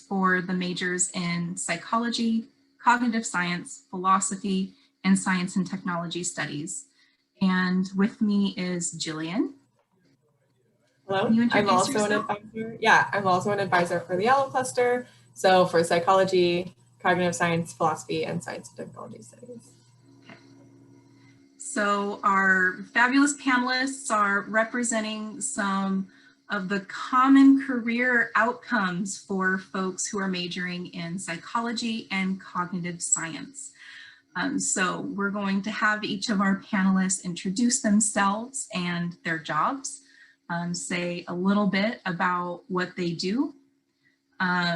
for the majors in psychology, cognitive science, philosophy, and science and technology studies. And with me is Jillian. Hello, I'm also an advisor. Yeah, I'm also an advisor for the Yellow Cluster. So for psychology, cognitive science, philosophy, and science and technology studies. Okay. So our fabulous panelists are representing some of the common career outcomes for folks who are majoring in psychology and cognitive science. So we're going to have each of our panelists introduce themselves and their jobs, say a little bit about what they do.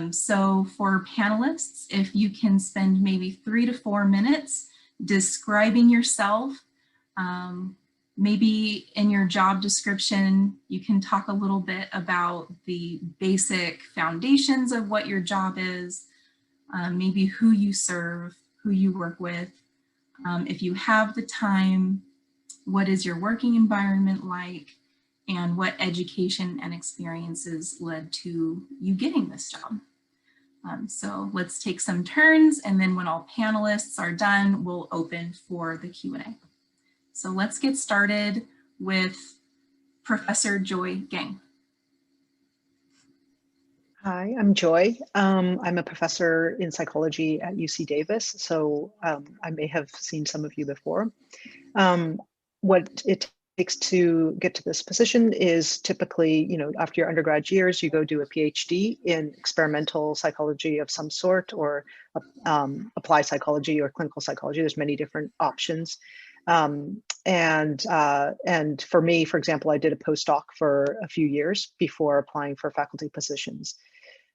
So for panelists, if you can spend maybe 3 to 4 minutes describing yourself, maybe in your job description, you can talk a little bit about the basic foundations of what your job is, maybe who you serve, who you work with. If you have the time, what is your working environment like, and what education and experiences led to you getting this job. So let's take some turns, and then when all panelists are done, we'll open for the Q&A. So let's get started with Professor Joy Geng. Hi, I'm Joy. I'm a professor in psychology at UC Davis, so I may have seen some of you before. What it takes to get to this position is typically, after your undergrad years, you go do a PhD in experimental psychology of some sort, or applied psychology or clinical psychology. There's many different options. And for me, for example, I did a postdoc for a few years before applying for faculty positions.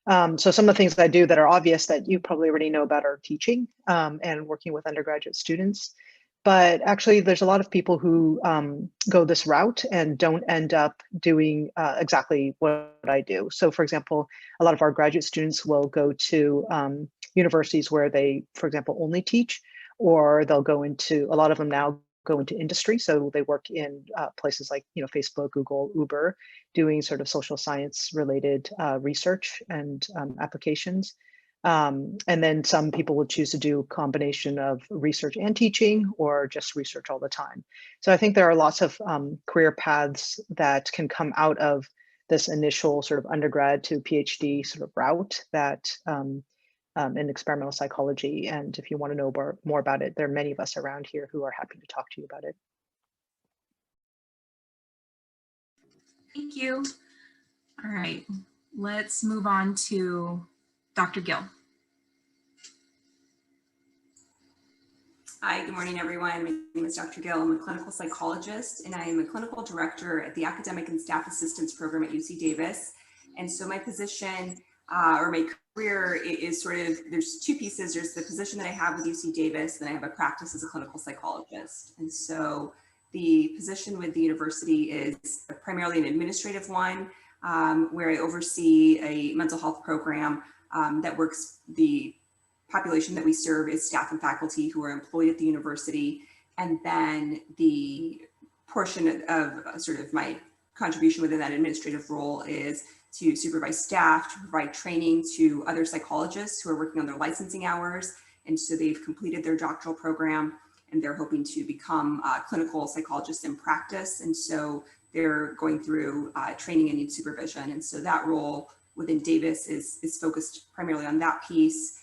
So some of the things I do that are obvious that you probably already know about are teaching and working with undergraduate students. But actually, there's a lot of people who go this route and don't end up doing exactly what I do. So for example, a lot of our graduate students will go to universities where they, for example, only teach, or they'll go into, a lot of them now go into industry. So they work in places like, Facebook, Google, Uber, doing sort of social science related research and applications. And then some people will choose to do a combination of research and teaching, or just research all the time. So I think there are lots of career paths that can come out of this initial sort of undergrad to PhD sort of route that in experimental psychology. And if you want to know more about it, there are many of us around here who are happy to talk to you about it. Thank you. All right, let's move on to Dr. Gill. Hi, good morning, everyone. My name is Dr. Gill. I'm a clinical psychologist, and I am a clinical director at the Academic and Staff Assistance Program at UC Davis. And so my position or my career is sort of, there's two pieces. There's the position that I have with UC Davis, then I have a practice as a clinical psychologist. And so the position with the university is primarily an administrative one, where I oversee a mental health program that works, the population that we serve is staff and faculty who are employed at the university. And then the portion of sort of my contribution within that administrative role is to supervise staff, to provide training to other psychologists who are working on their licensing hours. And so they've completed their doctoral program and they're hoping to become clinical psychologists in practice. And so they're going through training and need supervision. And so that role within Davis is focused primarily on that piece.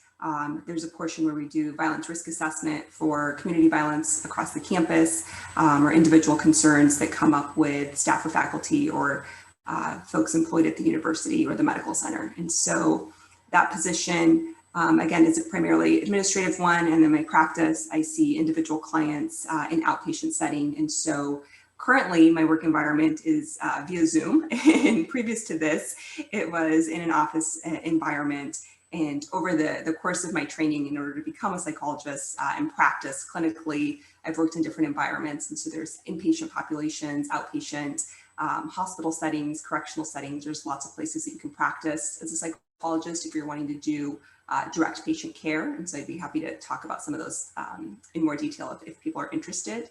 There's a portion where we do violence risk assessment for community violence across the campus, or individual concerns that come up with staff or faculty or folks employed at the university or the medical center. And so that position, again, is a primarily administrative one. And then my practice, I see individual clients in outpatient setting. And so currently my work environment is via Zoom. And previous to this, it was in an office environment. And over the course of my training, in order to become a psychologist and practice clinically, I've worked in different environments. And so there's inpatient populations, outpatient, hospital settings, correctional settings. There's lots of places that you can practice as a psychologist if you're wanting to do direct patient care. And so I'd be happy to talk about some of those in more detail if people are interested.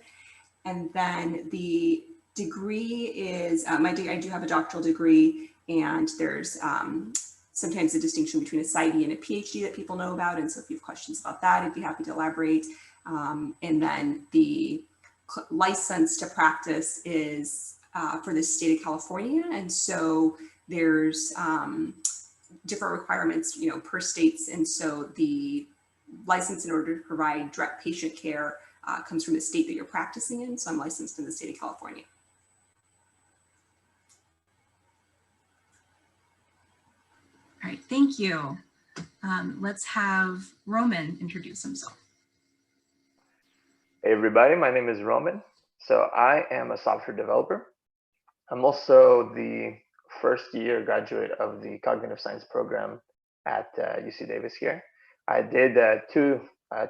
And then the degree is, I do have a doctoral degree, and there's sometimes the distinction between a PsyD and a PhD that people know about. And so if you have questions about that, I'd be happy to elaborate. And then the license to practice is for the state of California. And so there's different requirements, per states. And so the license in order to provide direct patient care comes from the state that you're practicing in. So I'm licensed in the state of California. All right, thank you. Let's have Roman introduce himself. Hey everybody, my name is Roman. So I am a software developer. I'm also the first year graduate of the cognitive science program at UC Davis here. I did two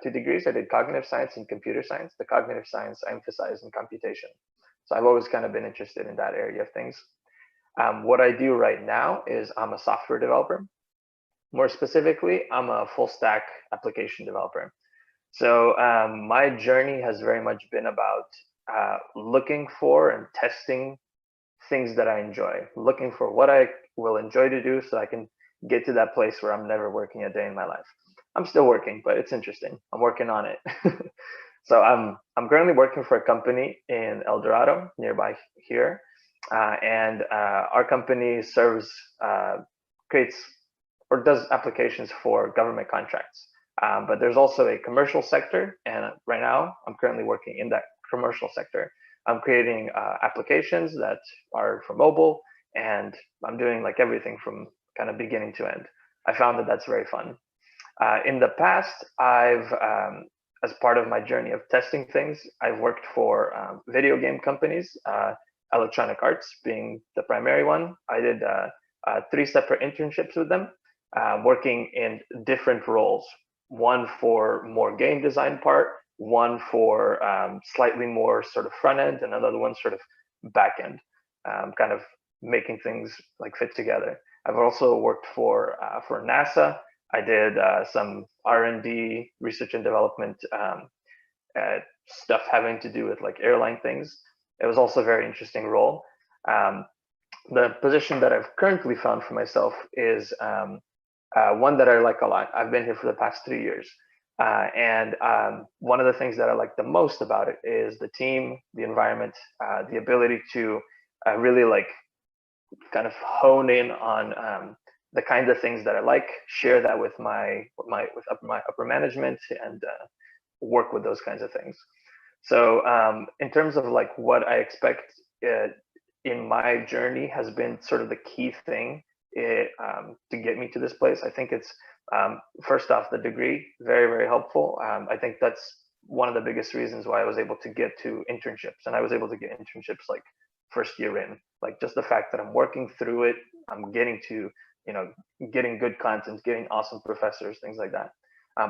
degrees. I did cognitive science and computer science. The cognitive science I emphasize in computation. So I've always kind of been interested in that area of things. What I do right now is I'm a software developer. More specifically, I'm a full stack application developer. So my journey has very much been about looking for and testing things that I enjoy, looking for what I will enjoy to do so I can get to that place where I'm never working a day in my life. I'm still working, but it's interesting. I'm working on it. So I'm currently working for a company in El Dorado, nearby here. And our company creates or does applications for government contracts. But there's also a commercial sector, and right now I'm currently working in that commercial sector. I'm creating applications that are for mobile, and I'm doing like everything from kind of beginning to end. I found that that's very fun. In the past, as part of my journey of testing things, I've worked for video game companies, Electronic Arts being the primary one. I did 3 separate internships with them, working in different roles. One for more game design part, one for slightly more sort of front end, and another one sort of back end, kind of making things like fit together. I've also worked for NASA. I did some R&D, research and development stuff having to do with like airline things. It was also a very interesting role. The position that I've currently found for myself is one that I like a lot. I've been here for the past 3 years. And one of the things that I like the most about it is the team, the environment, the ability to really like kind of hone in on the kind of things that I like, share that with my upper management, and work with those kinds of things. So in terms of like what I expect in my journey has been sort of the key thing to get me to this place. I think it's first off, the degree, very, very helpful. I think that's one of the biggest reasons why I was able to get to internships, and I was able to get internships like first year in, like just the fact that I'm working through it, I'm getting to, getting good content, getting awesome professors, things like that.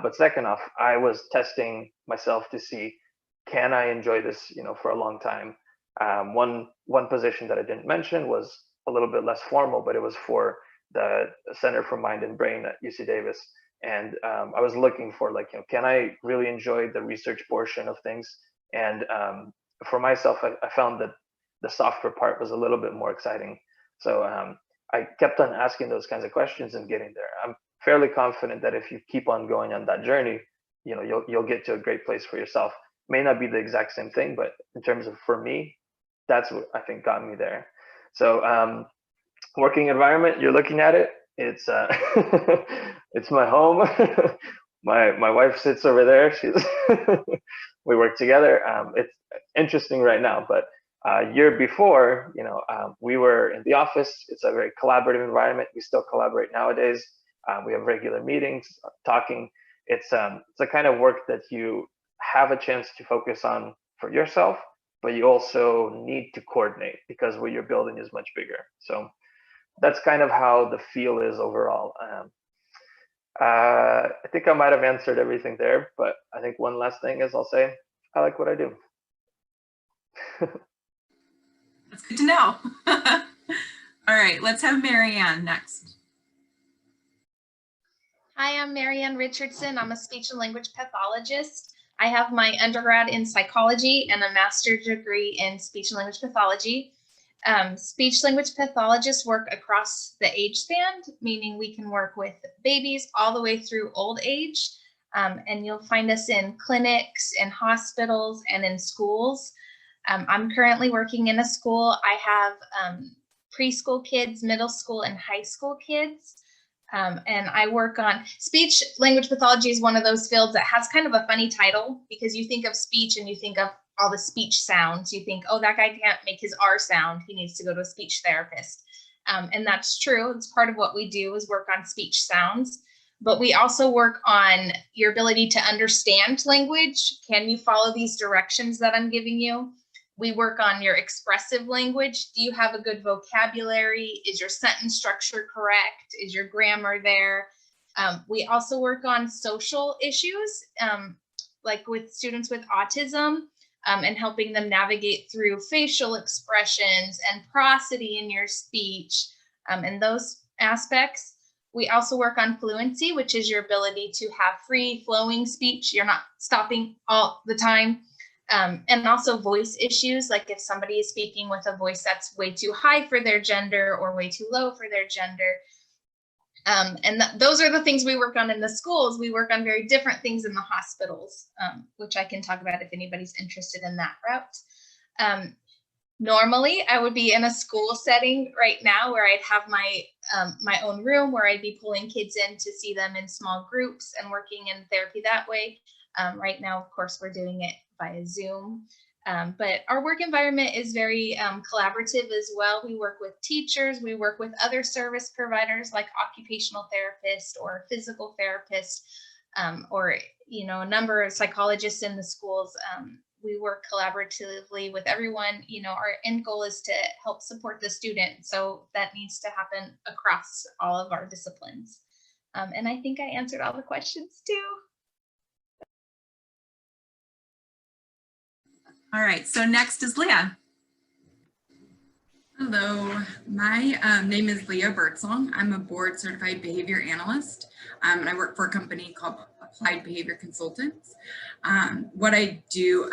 But second off, I was testing myself to see, can I enjoy this, for a long time? One position that I didn't mention was a little bit less formal, but it was for the Center for Mind and Brain at UC Davis. And I was looking for like, can I really enjoy the research portion of things? And for myself, I found that the software part was a little bit more exciting. So I kept on asking those kinds of questions and getting there. I'm fairly confident that if you keep on going on that journey, you'll get to a great place for yourself. May not be the exact same thing, but in terms of, for me, that's what I think got me there. So working environment, you're looking at it, it's it's my home. my wife sits over there. We work together. It's interesting right now, but year before, we were in the office. It's a very collaborative environment. We still collaborate nowadays. We have regular meetings, talking. It's the kind of work that you have a chance to focus on for yourself, but you also need to coordinate because what you're building is much bigger. So that's kind of how the feel is overall. I think I might have answered everything there, but I think one last thing is I'll say, I like what I do. That's good to know. All right, let's have Marianne next. Hi, I'm Marianne Richardson. I'm a speech and language pathologist. I have my undergrad in psychology and a master's degree in speech and language pathology. Speech language pathologists work across the age span, meaning we can work with babies all the way through old age. And you'll find us in clinics, in hospitals, and in schools. I'm currently working in a school. I have preschool kids, middle school, and high school kids. And I work on speech language pathology is one of those fields that has kind of a funny title because you think of speech and you think of all the speech sounds. You think, oh, that guy can't make his R sound. He needs to go to a speech therapist. And that's true. It's part of what we do is work on speech sounds. But we also work on your ability to understand language. Can you follow these directions that I'm giving you? We work on your expressive language. Do you have a good vocabulary? Is your sentence structure correct? Is your grammar there? We also work on social issues, like with students with autism, and helping them navigate through facial expressions and prosody in your speech, and those aspects. We also work on fluency, which is your ability to have free flowing speech. You're not stopping all the time. And also voice issues, like if somebody is speaking with a voice that's way too high for their gender or way too low for their gender. Those are the things we work on in the schools. We work on very different things in the hospitals, which I can talk about if anybody's interested in that route. Normally, I would be in a school setting right now where I'd have my my own room where I'd be pulling kids in to see them in small groups and working in therapy that way. Right now, of course, we're doing it via Zoom. But our work environment is very collaborative as well. We work with teachers, we work with other service providers like occupational therapists or physical therapists, or a number of psychologists in the schools. We work collaboratively with everyone. Our end goal is to help support the student. So that needs to happen across all of our disciplines. And I think I answered all the questions too. All right, so next is Leah. Hello, my name is Leah Birdsong. I'm a board certified behavior analyst, and I work for a company called Applied Behavior Consultants. What I do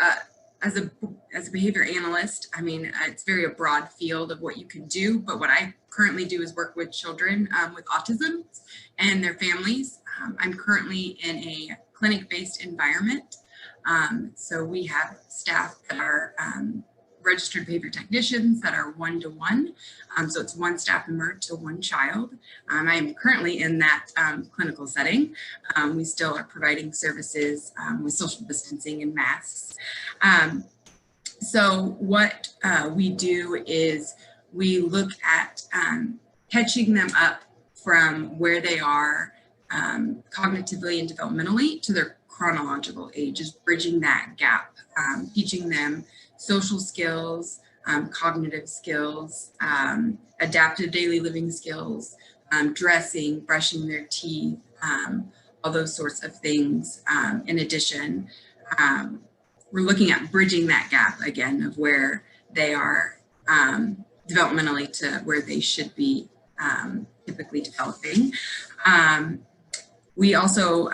as a behavior analyst, it's very a broad field of what you can do, but what I currently do is work with children with autism and their families. I'm currently in a clinic-based environment. So we have staff that are registered behavior technicians that are one-to-one. So it's one staff member to one child. I am currently in that clinical setting. We still are providing services with social distancing and masks. So what we do is we look at catching them up from where they are cognitively and developmentally to their chronological age, is bridging that gap, teaching them social skills, cognitive skills, adaptive daily living skills, dressing, brushing their teeth, all those sorts of things. In addition, we're looking at bridging that gap again of where they are developmentally to where they should be typically developing. We also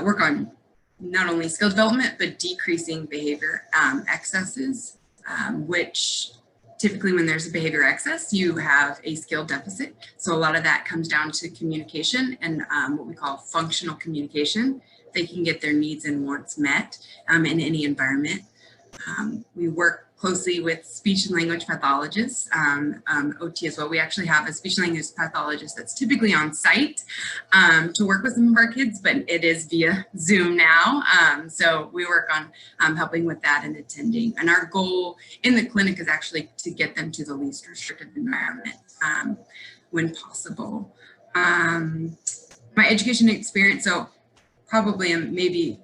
work on not only skill development, but decreasing behavior excesses, which typically when there's a behavior excess, you have a skill deficit. So a lot of that comes down to communication and what we call functional communication. They can get their needs and wants met in any environment. We work closely with speech and language pathologists, OT as well. We actually have a speech and language pathologist that's typically on site to work with some of our kids, but it is via Zoom now. So we work on helping with that and attending. And our goal in the clinic is actually to get them to the least restrictive environment when possible. My education experience, so probably maybe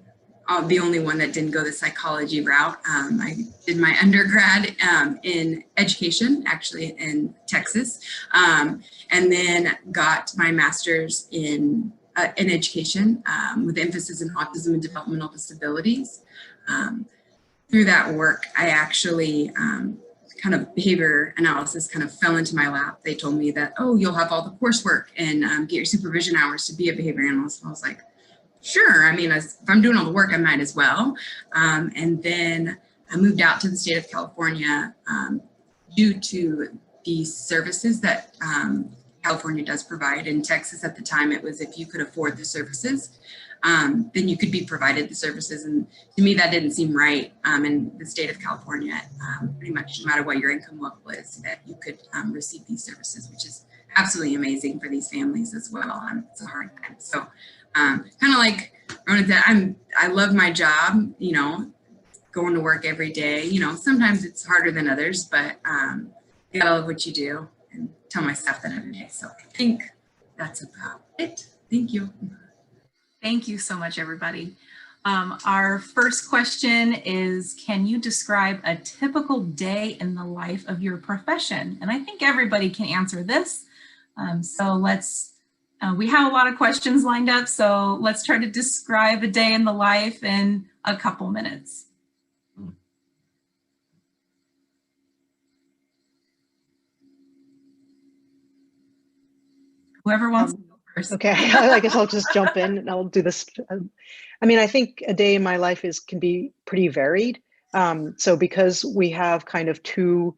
the only one that didn't go the psychology route. I did my undergrad in education, actually in Texas, and then got my master's in education with emphasis in autism and developmental disabilities. Through that work, I actually kind of behavior analysis kind of fell into my lap. They told me that, oh, you'll have all the coursework and get your supervision hours to be a behavior analyst. And I was like, sure, if I'm doing all the work, I might as well. And then I moved out to the state of California due to the services that California does provide. In Texas at the time, it was if you could afford the services, then you could be provided the services. And to me, that didn't seem right in the state of California. Pretty much no matter what your income level is, that you could receive these services, which is absolutely amazing for these families as well. It's a hard time. So kind of like I love my job, you know, going to work every day. You know, sometimes it's harder than others, but you gotta love what you do, and tell my staff that every day. So I think that's about it. Thank you. Thank you so much, everybody. Our first question is, can you describe a typical day in the life of your profession? And I think everybody can answer this. So let's, we have a lot of questions lined up, so let's try to describe a day in the life in a couple minutes. Whoever wants to go first. Okay, I guess I'll just jump in and I'll do this. I mean, I think a day in my life can be pretty varied. So because we have kind of three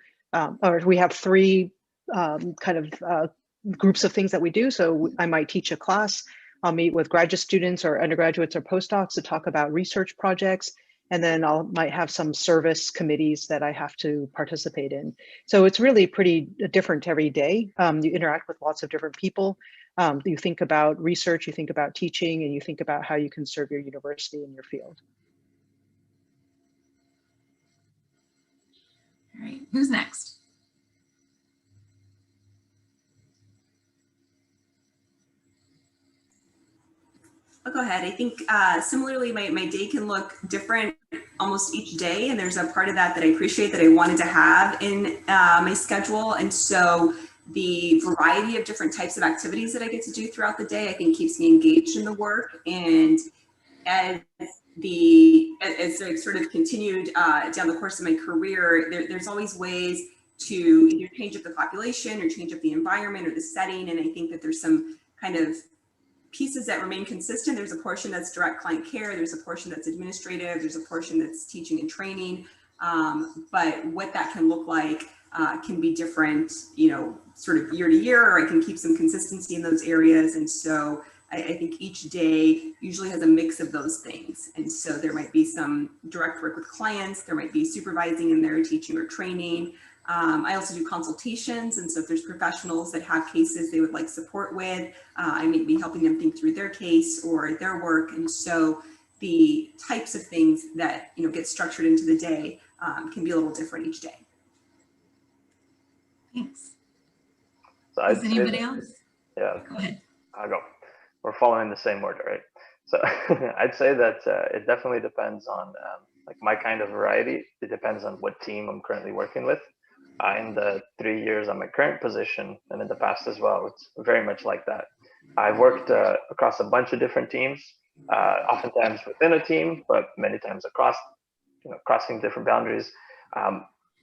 groups of things that we do. So I might teach a class, I'll meet with graduate students or undergraduates or postdocs to talk about research projects. And then might have some service committees that I have to participate in. So it's really pretty different every day. You interact with lots of different people. You think about research, you think about teaching, and you think about how you can serve your university and your field. All right, who's next? I'll go ahead. I think similarly, my day can look different almost each day. And there's a part of that I appreciate that I wanted to have in my schedule. And so the variety of different types of activities that I get to do throughout the day, I think keeps me engaged in the work. And as I've sort of continued down the course of my career, there's always ways to either change up the population or change up the environment or the setting. And I think that there's some kind of pieces that remain consistent. There's a portion that's direct client care, there's a portion that's administrative, there's a portion that's teaching and training. But what that can look like can be different, you know, sort of year to year, or I can keep some consistency in those areas. And so I think each day usually has a mix of those things. And so there might be some direct work with clients, there might be supervising in there, teaching or training. I also do consultations, and so if there's professionals that have cases they would like support with, I may be helping them think through their case or their work. And so the types of things that, you know, get structured into the day can be a little different each day. Thanks. So Does anybody else? Yeah, go ahead. I'll go. We're following the same order, right? So I'd say that it definitely depends on like my kind of variety. It depends on what team I'm currently working with. In the 3 years on my current position and in the past as well, it's very much like that. I've worked across a bunch of different teams, oftentimes within a team, but many times across, you know, crossing different boundaries.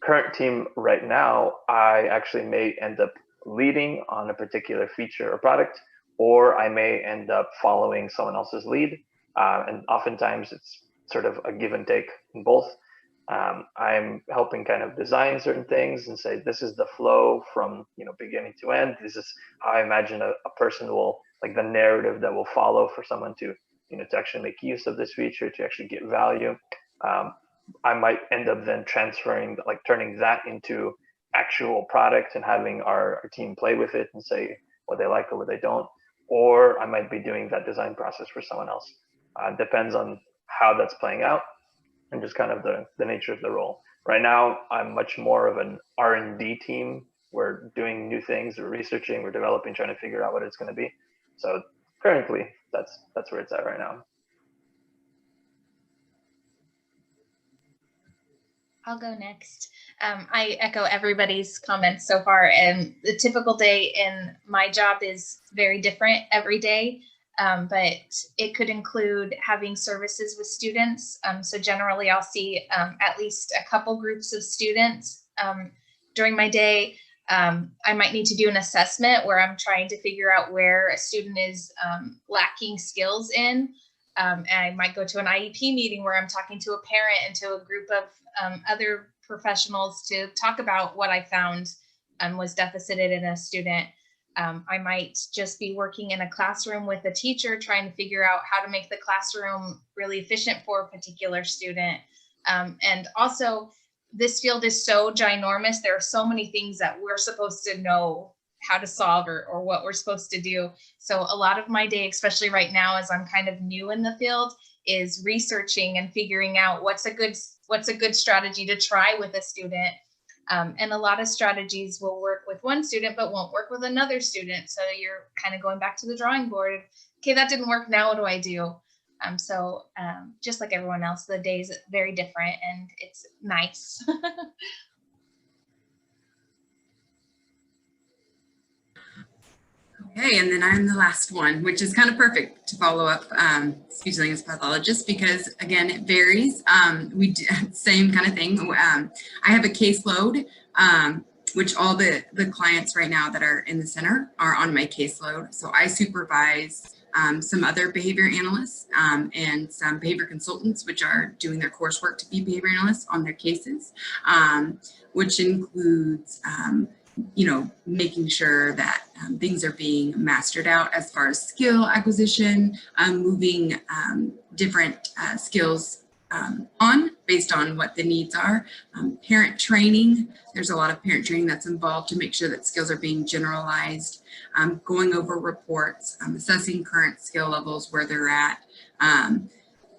Current team right now, I actually may end up leading on a particular feature or product, or I may end up following someone else's lead. And oftentimes it's sort of a give and take in both. I'm helping kind of design certain things and say, this is the flow from, you know, beginning to end. This is how I imagine a person will, like the narrative that will follow for someone to, you know, to actually make use of this feature, to actually get value. I might end up then transferring, like turning that into actual product and having our team play with it and say what they like or what they don't. Or I might be doing that design process for someone else. Depends on how that's playing out and just kind of the nature of the role. Right now, I'm much more of an R&D team. We're doing new things, we're researching, we're developing, trying to figure out what it's going to be. So currently, that's where it's at right now. I'll go next. I echo everybody's comments so far, and the typical day in my job is very different every day. But it could include having services with students. So generally I'll see at least a couple groups of students during my day. I might need to do an assessment where I'm trying to figure out where a student is lacking skills in. And I might go to an IEP meeting where I'm talking to a parent and to a group of other professionals to talk about what I found was deficited in a student. I might just be working in a classroom with a teacher trying to figure out how to make the classroom really efficient for a particular student. And also, this field is so ginormous. There are so many things that we're supposed to know how to solve or what we're supposed to do. So a lot of my day, especially right now, as I'm kind of new in the field, is researching and figuring out what's a good strategy to try with a student. And a lot of strategies will work with one student, but won't work with another student. So you're kind of going back to the drawing board. Okay, that didn't work. Now what do I do? So just like everyone else, the day is very different and it's nice. Okay, and then I'm the last one, which is kind of perfect to follow up speech language pathologist, because again, it varies. We do same kind of thing. I have a caseload, which all the clients right now that are in the center are on my caseload. So I supervise some other behavior analysts and some behavior consultants, which are doing their coursework to be behavior analysts on their cases, which includes making sure that things are being mastered out as far as skill acquisition, moving different skills on based on what the needs are. Parent training, there's a lot of parent training that's involved to make sure that skills are being generalized, going over reports, assessing current skill levels, where they're at,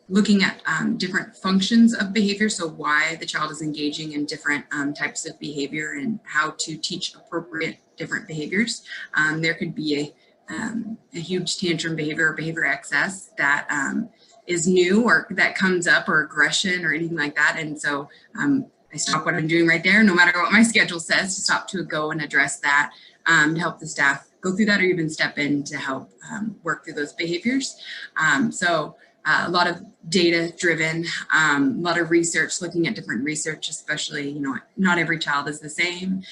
looking at different functions of behavior, so why the child is engaging in different types of behavior and how to teach appropriate different behaviors. There could be a huge tantrum behavior or behavior excess that is new or that comes up, or aggression or anything like that. And so I stop what I'm doing right there, no matter what my schedule says, to stop to go and address that, to help the staff go through that, or even step in to help work through those behaviors. A lot of data driven, a lot of research, looking at different research, especially, not every child is the same.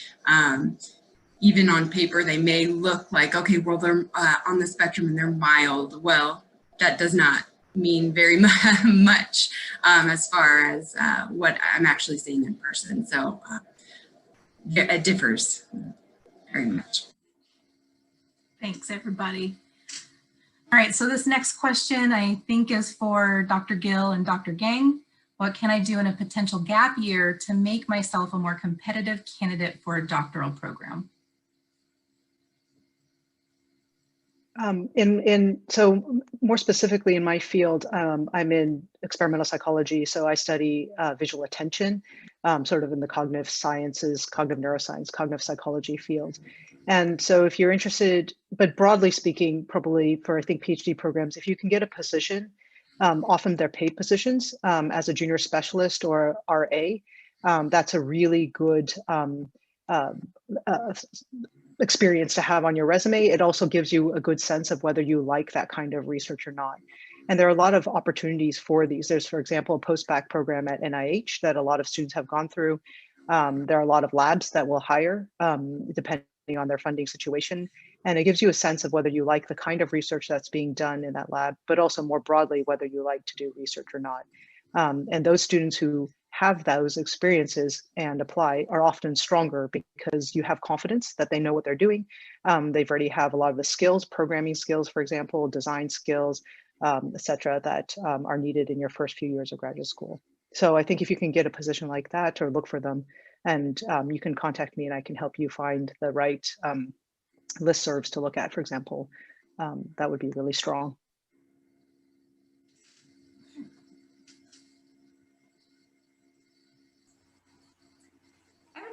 Even on paper, they may look like, okay, well, they're on the spectrum and they're mild. Well, that does not mean very much as far as what I'm actually seeing in person. So it differs very much. Thanks, everybody. All right, so this next question I think is for Dr. Gill and Dr. Geng. What can I do in a potential gap year to make myself a more competitive candidate for a doctoral program? So more specifically in my field, I'm in experimental psychology. So I study visual attention, sort of in the cognitive sciences, cognitive neuroscience, cognitive psychology field. And so if you're interested, but broadly speaking, probably for, I think, PhD programs, if you can get a position, often they're paid positions as a junior specialist or RA, that's a really good experience to have on your resume. It also gives you a good sense of whether you like that kind of research or not. And there are a lot of opportunities for these. There's, for example, a post-bac program at NIH that a lot of students have gone through. There are a lot of labs that will hire, depending on their funding situation. And it gives you a sense of whether you like the kind of research that's being done in that lab, but also more broadly, whether you like to do research or not. And those students who have those experiences and apply are often stronger because you have confidence that they know what they're doing. They've already have a lot of the skills, programming skills, for example, design skills, et cetera, that are needed in your first few years of graduate school. So I think if you can get a position like that or look for them, and you can contact me and I can help you find the right listservs to look at, for example, that would be really strong.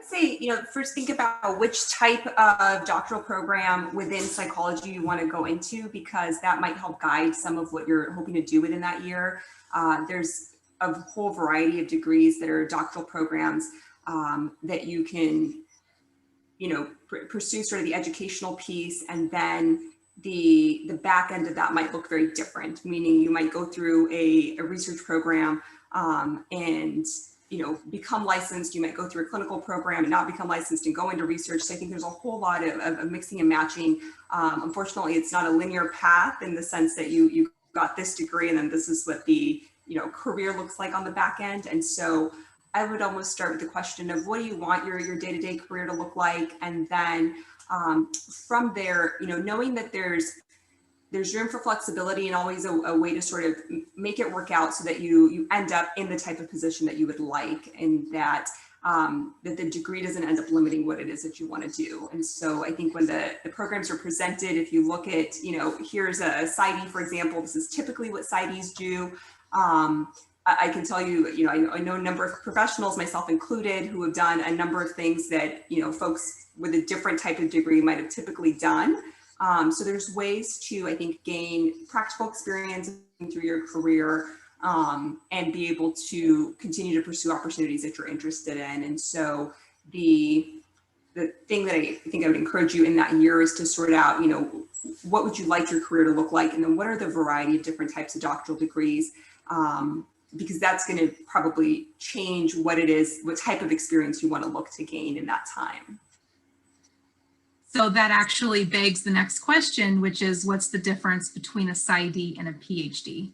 Say, first think about which type of doctoral program within psychology you want to go into, because that might help guide some of what you're hoping to do within that year. There's a whole variety of degrees that are doctoral programs that you can, pursue sort of the educational piece, and then the back end of that might look very different, meaning you might go through a research program and become licensed. You might go through a clinical program and not become licensed and go into research. So I think there's a whole lot of mixing and matching. Unfortunately, it's not a linear path in the sense that you got this degree and then this is what the career looks like on the back end. And so I would almost start with the question of what do you want your day-to-day career to look like? And then from there, knowing that there's room for flexibility and always a way to sort of make it work out so that you end up in the type of position that you would like, and that that the degree doesn't end up limiting what it is that you want to do. And so I think when the programs are presented, if you look at, here's a PsyD, for example, this is typically what PsyDs do. I can tell you, I know a number of professionals, myself included, who have done a number of things that, folks with a different type of degree might have typically done. So there's ways to, I think, gain practical experience through your career and be able to continue to pursue opportunities that you're interested in. And so the thing that I think I would encourage you in that year is to sort out, what would you like your career to look like? And then what are the variety of different types of doctoral degrees? Because that's going to probably change what it is, what type of experience you want to look to gain in that time. So that actually begs the next question, which is, what's the difference between a PsyD and a PhD?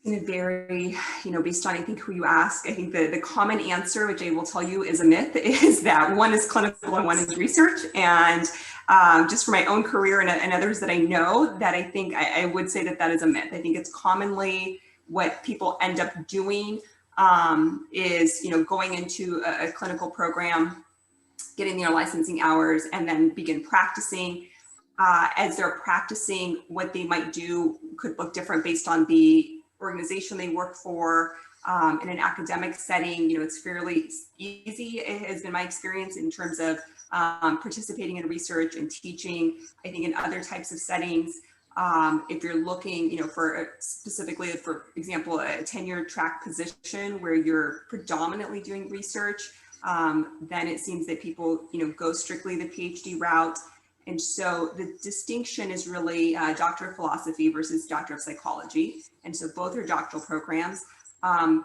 It's going to vary, based on, I think, who you ask. I think the common answer, which I will tell you is a myth, is that one is clinical and one is research. And just for my own career and others that I know, that I think I would say that is a myth. I think it's commonly what people end up doing is, going into a clinical program, getting their licensing hours, and then begin practicing. As they're practicing, what they might do could look different based on the organization they work for. In an academic setting, it's fairly easy, it has been my experience, in terms of participating in research and teaching. I think in other types of settings, if you're looking, for specifically, for example, a tenure track position where you're predominantly doing research, then it seems that people, go strictly the PhD route. And so the distinction is really Doctor of Philosophy versus Doctor of Psychology. And so both are doctoral programs.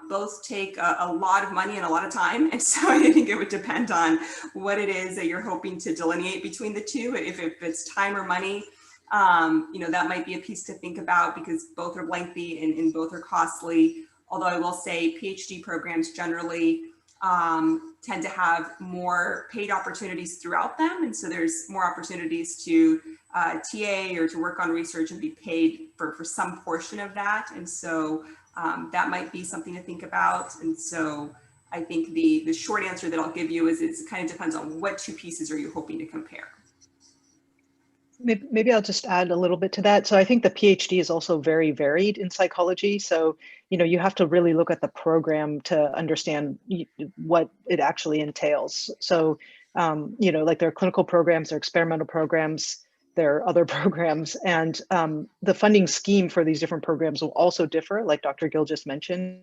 Both take a lot of money and a lot of time. And so I think it would depend on what it is that you're hoping to delineate between the two. If it's time or money, that might be a piece to think about, because both are lengthy and both are costly. Although I will say PhD programs generally tend to have more paid opportunities throughout them. And so there's more opportunities to TA or to work on research and be paid for some portion of that. And so that might be something to think about. And so I think the short answer that I'll give you is it kind of depends on what two pieces are you hoping to compare. Maybe I'll just add a little bit to that. So I think the PhD is also very varied in psychology. So, you have to really look at the program to understand what it actually entails. So, like there are clinical programs, there are experimental programs, there are other programs, and the funding scheme for these different programs will also differ, like Dr. Gill just mentioned.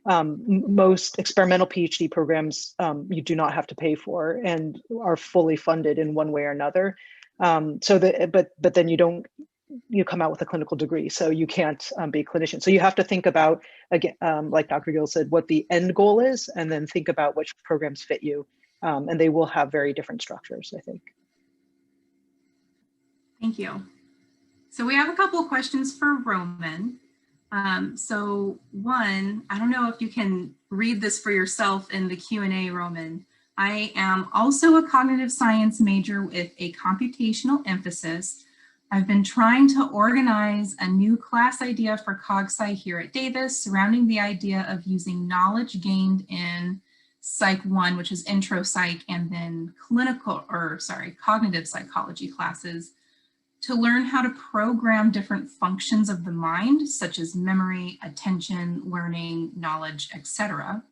Most experimental PhD programs you do not have to pay for and are fully funded in one way or another. But then you come out with a clinical degree, so you can't be a clinician. So you have to think about, again, like Dr. Gill said, what the end goal is, and then think about which programs fit you. And they will have very different structures, I think. Thank you. So we have a couple of questions for Roman. So one, I don't know if you can read this for yourself in the Q&A, Roman. I am also a cognitive science major with a computational emphasis. I've been trying to organize a new class idea for CogSci here at Davis surrounding the idea of using knowledge gained in Psych 1, which is intro psych, and then cognitive psychology classes to learn how to program different functions of the mind, such as memory, attention, learning, knowledge, etc.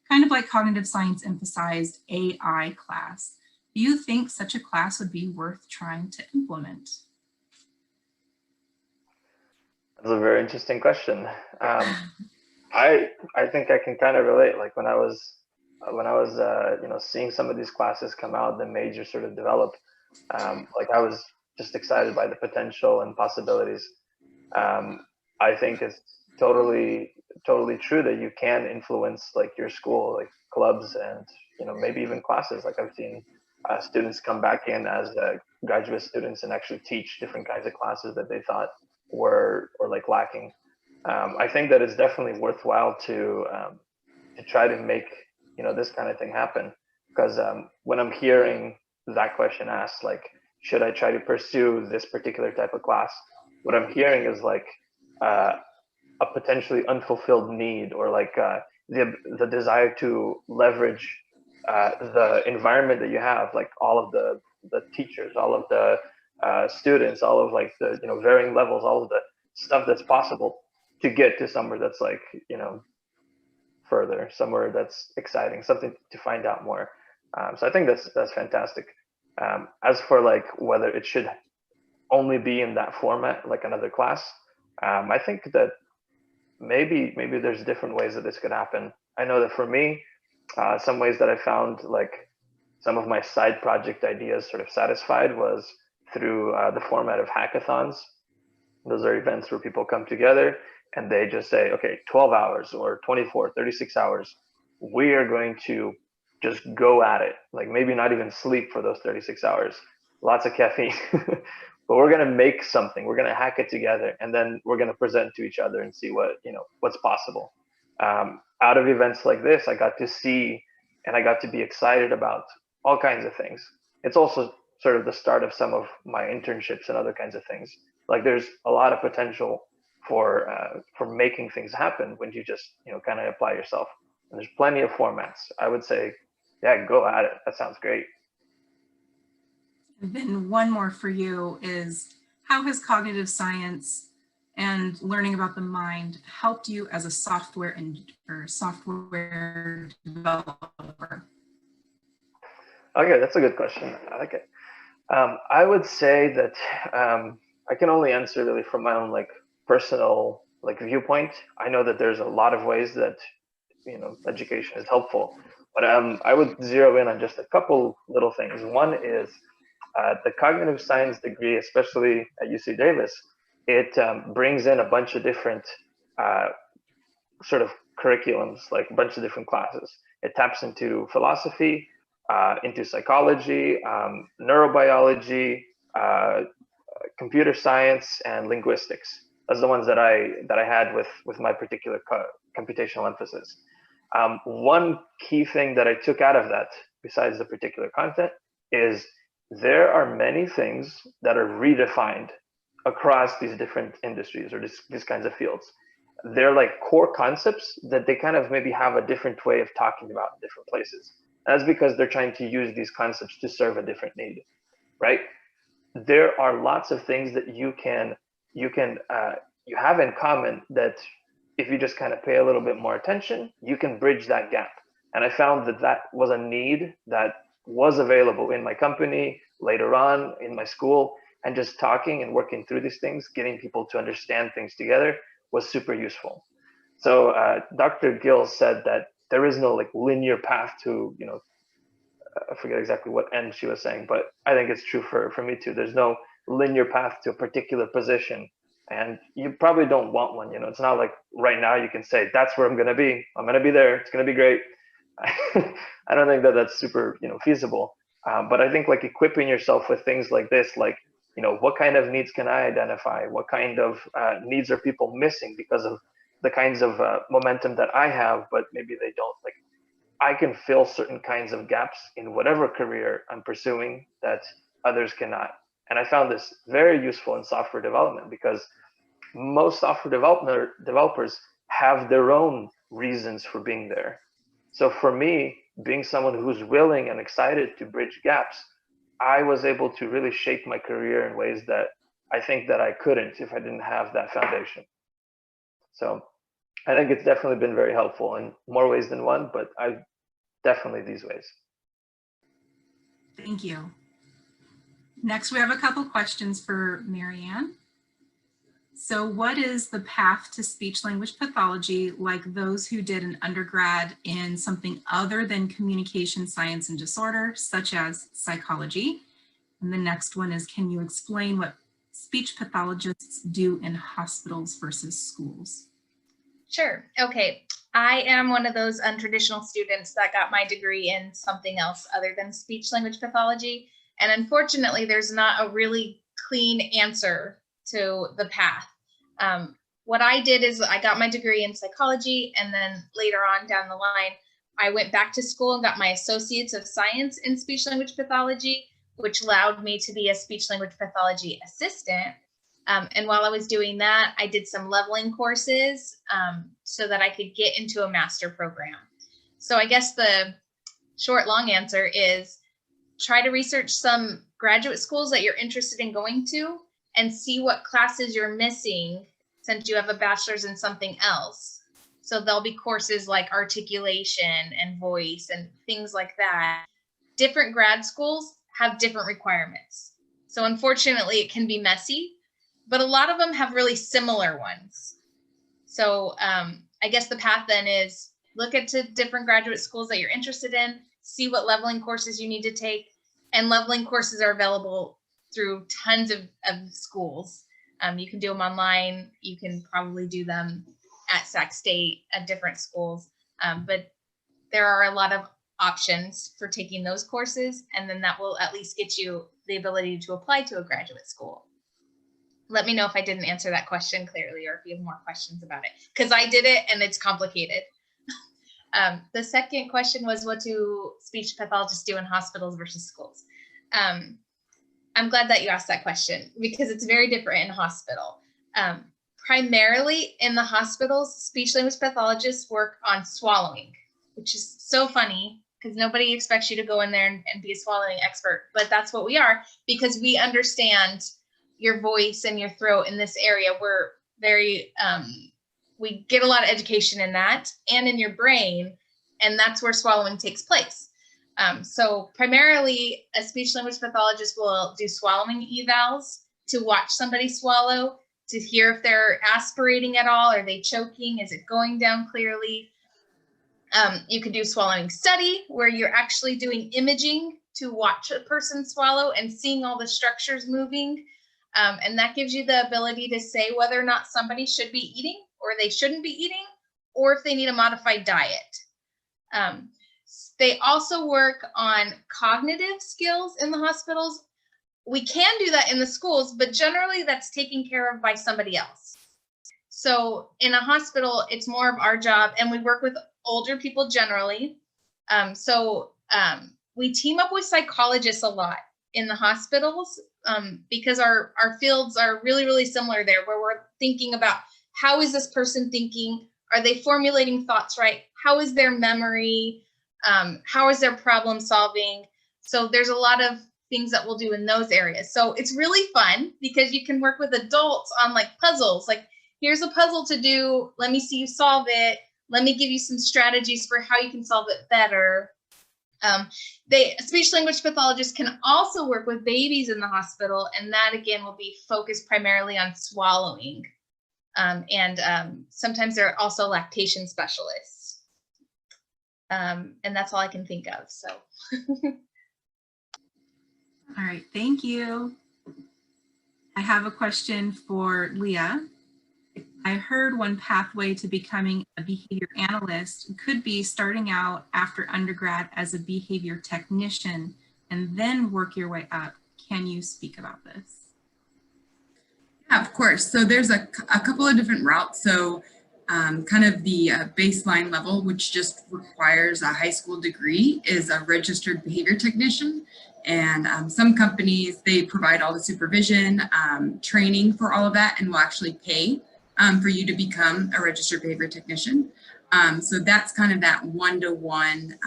Kind of like cognitive science emphasized AI class. Do you think such a class would be worth trying to implement? That's a very interesting question. I think I can kind of relate. Like when I was seeing some of these classes come out, the major sort of develop, like I was just excited by the potential and possibilities. I think it's totally true that you can influence like your school, like clubs and maybe even classes. Like I've seen students come back in as graduate students and actually teach different kinds of classes that they thought were like lacking. I think that it's definitely worthwhile to try to make, you know, this kind of thing happen. Because when I'm hearing that question asked, like, should I try to pursue this particular type of class? What I'm hearing is like a potentially unfulfilled need, or like the desire to leverage the environment that you have, like all of the teachers, all of the students, all of like the, you know, varying levels, all of the stuff that's possible to get to somewhere that's like, you know, further, somewhere that's exciting, something to find out more. So I think that's fantastic. As for like whether it should only be in that format, like another class, I think that maybe there's different ways that this could happen. I know that for me, some ways that I found like some of my side project ideas sort of satisfied was through the format of hackathons. Those are events where people come together and they just say, okay, 12 hours or 24, 36 hours, we are going to just go at it. Like maybe not even sleep for those 36 hours, lots of caffeine, but we're going to make something, we're going to hack it together, and then we're going to present to each other and see what, you know, what's possible. Out of events like this, I got to see and I got to be excited about all kinds of things. It's also sort of the start of some of my internships and other kinds of things. Like there's a lot of potential for making things happen when you just, you know, kind of apply yourself. And there's plenty of formats. I would say, yeah, go at it. That sounds great. And then one more for you is, how has cognitive science and learning about the mind helped you as a software developer? Okay, that's a good question. I like it. I would say that I can only answer really from my own like personal like viewpoint. I know that there's a lot of ways that, you know, education is helpful, but I would zero in on just a couple little things. One is the cognitive science degree, especially at UC Davis, it brings in a bunch of different sort of curriculums, like a bunch of different classes. It taps into philosophy, into psychology, neurobiology, computer science, and linguistics. That's the ones that I had with my particular computational emphasis. One key thing that I took out of that, besides the particular content, is there are many things that are redefined across these different industries or these kinds of fields. They're like core concepts that they kind of maybe have a different way of talking about in different places. That's because they're trying to use these concepts to serve a different need, right? There are lots of things that you have in common that if you just kind of pay a little bit more attention, you can bridge that gap. And I found that that was a need that was available in my company, later on in my school, and just talking and working through these things, getting people to understand things together was super useful. So Dr. Gill said that there is no like linear path to, you know, I forget exactly what end she was saying, but I think it's true for me too. There's no linear path to a particular position, and you probably don't want one. You know, it's not like right now you can say, that's where I'm going to be. I'm going to be there. It's going to be great. I don't think that that's super, you know, feasible. But I think like equipping yourself with things like this, like, you know, what kind of needs can I identify? What kind of needs are people missing because of the kinds of momentum that I have, but maybe they don't. Like, I can fill certain kinds of gaps in whatever career I'm pursuing that others cannot. And I found this very useful in software development because most software developers have their own reasons for being there. So for me, being someone who's willing and excited to bridge gaps, I was able to really shape my career in ways that I think that I couldn't if I didn't have that foundation. So I think it's definitely been very helpful in more ways than one, but definitely these ways. Thank you. Next, we have a couple questions for Marianne. So what is the path to speech language pathology like those who did an undergrad in something other than communication science and disorder, such as psychology? And the next one is, can you explain what speech pathologists do in hospitals versus schools? Sure. Okay. I am one of those untraditional students that got my degree in something else other than speech language pathology. And unfortunately, there's not a really clean answer to the path. what I did is I got my degree in psychology, and then later on down the line, I went back to school and got my Associates of Science in Speech Language Pathology, which allowed me to be a speech language pathology assistant. And while I was doing that, I did some leveling courses so that I could get into a master program. So I guess the short, long answer is try to research some graduate schools that you're interested in going to and see what classes you're missing since you have a bachelor's in something else. So there'll be courses like articulation and voice and things like that. Different grad schools have different requirements. So unfortunately, it can be messy, but a lot of them have really similar ones. So I guess the path then is look at different graduate schools that you're interested in, see what leveling courses you need to take, and leveling courses are available through tons of schools. You can do them online. You can probably do them at Sac State at different schools, but there are a lot of options for taking those courses, and then that will at least get you the ability to apply to a graduate school. Let me know if I didn't answer that question clearly or if you have more questions about it, because I did it and it's complicated. The second question was, what do speech pathologists do in hospitals versus schools? I'm glad that you asked that question because it's very different in a hospital. Primarily in the hospitals, speech language pathologists work on swallowing, which is so funny because nobody expects you to go in there and be a swallowing expert, but that's what we are because we understand your voice and your throat in this area. We're very, we get a lot of education in that and in your brain, and that's where swallowing takes place. So primarily a speech language pathologist will do swallowing evals to watch somebody swallow, to hear if they're aspirating at all, are they choking, is it going down clearly? You can do swallowing study where you're actually doing imaging to watch a person swallow and seeing all the structures moving. And that gives you the ability to say whether or not somebody should be eating or they shouldn't be eating, or if they need a modified diet. They also work on cognitive skills in the hospitals. We can do that in the schools, but generally that's taken care of by somebody else. So in a hospital, it's more of our job, and we work with older people generally. We team up with psychologists a lot in the hospitals because our fields are really, really similar there, where we're thinking about how is this person thinking? Are they formulating thoughts right? How is their memory? How is their problem solving? So there's a lot of things that we'll do in those areas. So it's really fun because you can work with adults on like puzzles, like here's a puzzle to do. Let me see you solve it. Let me give you some strategies for how you can solve it better. Speech language pathologists can also work with babies in the hospital, and that again will be focused primarily on swallowing. Sometimes there are also lactation specialists. And that's all I can think of, so. All right, thank you. I have a question for Leah. I heard one pathway to becoming a behavior analyst could be starting out after undergrad as a behavior technician and then work your way up. Can you speak about this? Yeah, of course. So there's a couple of different routes. So kind of the baseline level, which just requires a high school degree, is a registered behavior technician. And some companies, they provide all the supervision, training for all of that, and will actually pay for you to become a registered behavior technician. So that's kind of that one-to-one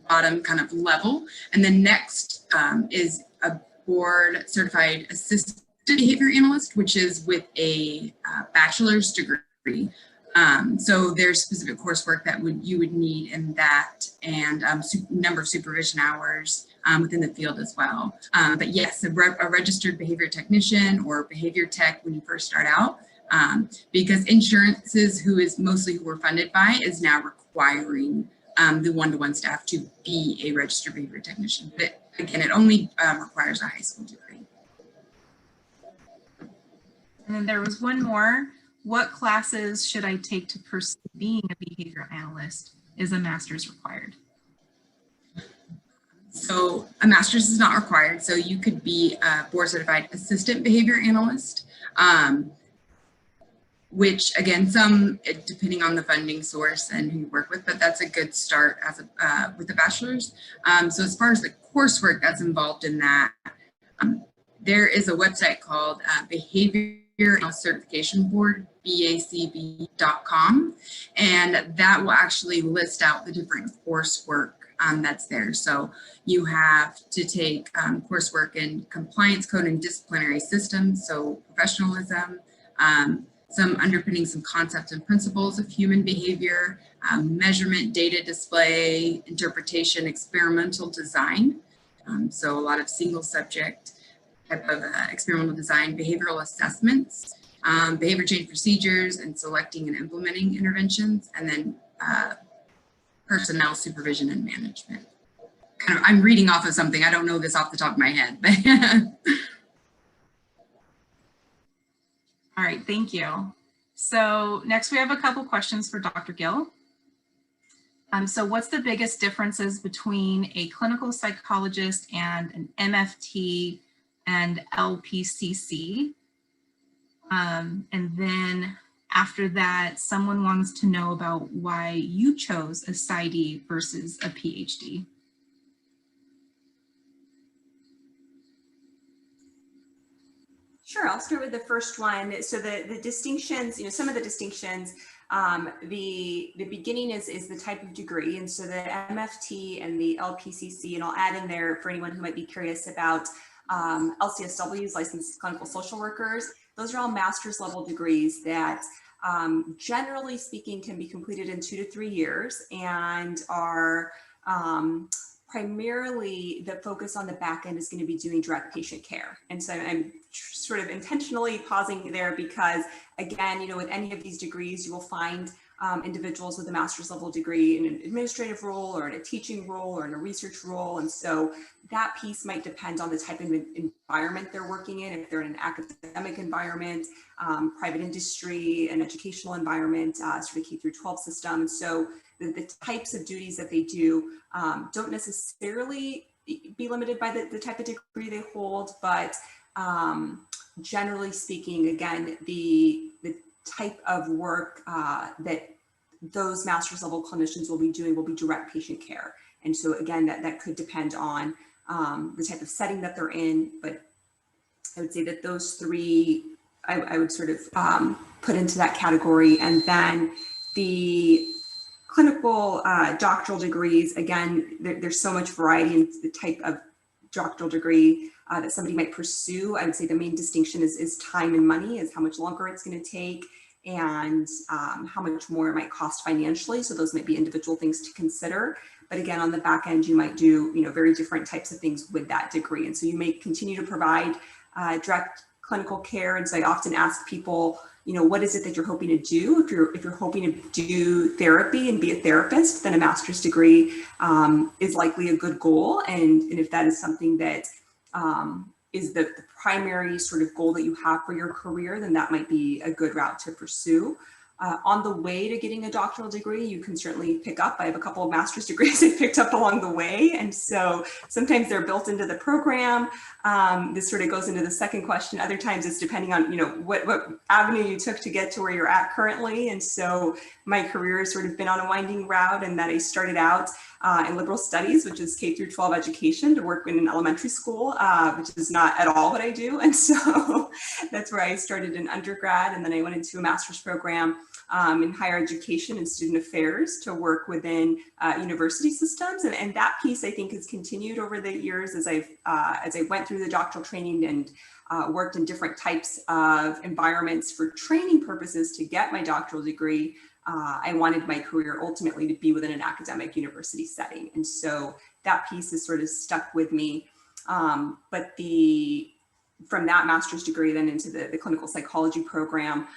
bottom kind of level. And then next is a board certified assistant behavior analyst, which is with a bachelor's degree. So there's specific coursework that you would need in that, and number of supervision hours within the field as well. But yes, a registered behavior technician or behavior tech when you first start out, because insurances, who we're funded by, is now requiring the one-to-one staff to be a registered behavior technician. But again, it only requires a high school degree. And then there was one more. What classes should I take to pursue being a behavior analyst? Is a master's required? So a master's is not required. So you could be a board certified assistant behavior analyst. which again, some depending on the funding source and who you work with, but that's a good start as a, with the bachelor's. So as far as the coursework that's involved in that, there is a website called Behavior Certification Board, BACB.com, and that will actually list out the different coursework that's there. So you have to take coursework in compliance code and disciplinary systems, so professionalism, some underpinning some concepts and principles of human behavior, measurement, data display, interpretation, experimental design. So a lot of single subject type of experimental design, behavioral assessments, behavior change procedures, and selecting and implementing interventions, and then personnel supervision and management. Kind of, I'm reading off of something. I don't know this off the top of my head, but All right, thank you. So next we have a couple questions for Dr. Gill. So what's the biggest differences between a clinical psychologist and an MFT and LPCC? And then after that, someone wants to know about why you chose a PsyD versus a PhD. Sure, I'll start with the first one. So the distinctions, some of the distinctions, the beginning is the type of degree. And so the MFT and the LPCC, and I'll add in there for anyone who might be curious about LCSWs, licensed clinical social workers. Those are all master's level degrees that generally speaking can be completed in 2 to 3 years and are primarily the focus on the back end is going to be doing direct patient care. And so I'm sort of intentionally pausing there because, again, with any of these degrees, you will find individuals with a master's level degree in an administrative role or in a teaching role or in a research role. And so that piece might depend on the type of environment they're working in. If they're in an academic environment, private industry, an educational environment, sort of K through 12 system. So the types of duties that they do don't necessarily be limited by the type of degree they hold, but generally speaking, again, the type of work that those master's level clinicians will be doing will be direct patient care. And so again, that could depend on the type of setting that they're in, but I would say that those three, I would sort of put into that category. And then the clinical doctoral degrees, again, there's so much variety in the type of doctoral degree that somebody might pursue. I would say the main distinction is time and money, is how much longer it's going to take and how much more it might cost financially. So those might be individual things to consider. But again, on the back end, you might do very different types of things with that degree. And so you may continue to provide direct clinical care. And so I often ask people, what is it that you're hoping to do? If you're hoping to do therapy and be a therapist, then a master's degree is likely a good goal. And if that is something that is the primary sort of goal that you have for your career, then that might be a good route to pursue. On the way to getting a doctoral degree, you can certainly pick up. I have a couple of master's degrees I picked up along the way. And so sometimes they're built into the program. This sort of goes into the second question. Other times it's depending on, what avenue you took to get to where you're at currently. And so my career has sort of been on a winding route, and that I started out in liberal studies, which is K through 12 education, to work in an elementary school, which is not at all what I do. And so that's where I started in undergrad. And then I went into a master's program in higher education and student affairs to work within university systems. And that piece, I think, has continued over the years as I went through the doctoral training and worked in different types of environments for training purposes to get my doctoral degree. I wanted my career ultimately to be within an academic university setting. And so that piece has sort of stuck with me. But from that master's degree then into the clinical psychology program,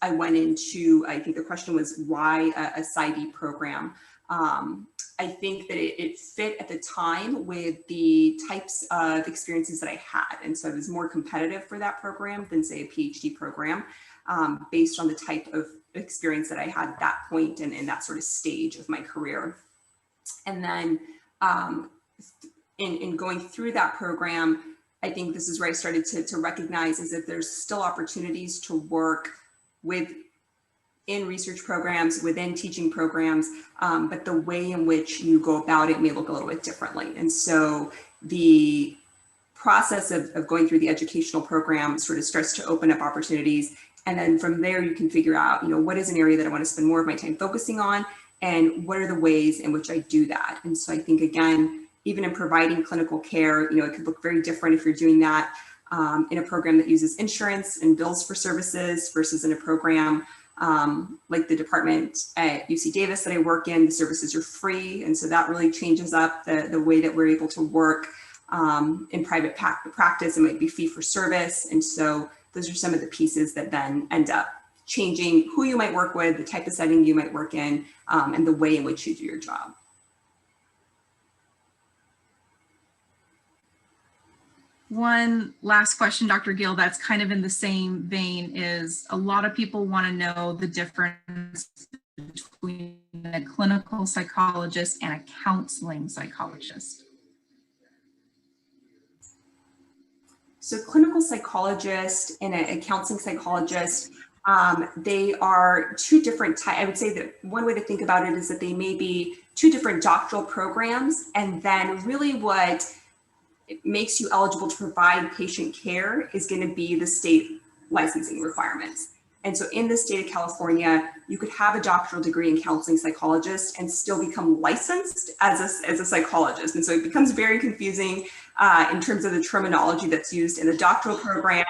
I went into, I think the question was why a PsyD program. I think that it fit at the time with the types of experiences that I had. And so I was more competitive for that program than say a PhD program based on the type of experience that I had at that point and in that sort of stage of my career. And then in going through that program, I think this is where I started to recognize is that there's still opportunities to work in research programs, within teaching programs, but the way in which you go about it may look a little bit differently. And so the process of going through the educational program sort of starts to open up opportunities. And then from there, you can figure out, what is an area that I want to spend more of my time focusing on, and what are the ways in which I do that. And so I think, again, even in providing clinical care, it could look very different if you're doing that in a program that uses insurance and bills for services versus in a program like the department at UC Davis that I work in. The services are free. And so that really changes up the way that we're able to work in private practice. It might be fee for service. And so those are some of the pieces that then end up changing who you might work with, the type of setting you might work in, and the way in which you do your job. One last question, Dr. Gill, that's kind of in the same vein is a lot of people want to know the difference between a clinical psychologist and a counseling psychologist. So clinical psychologist and a counseling psychologist, they are two different types. I would say that one way to think about it is that they may be two different doctoral programs, and then really what it makes you eligible to provide patient care is going to be the state licensing requirements. And so in the state of California, you could have a doctoral degree in counseling psychologist and still become licensed as a psychologist. And so it becomes very confusing in terms of the terminology that's used in the doctoral program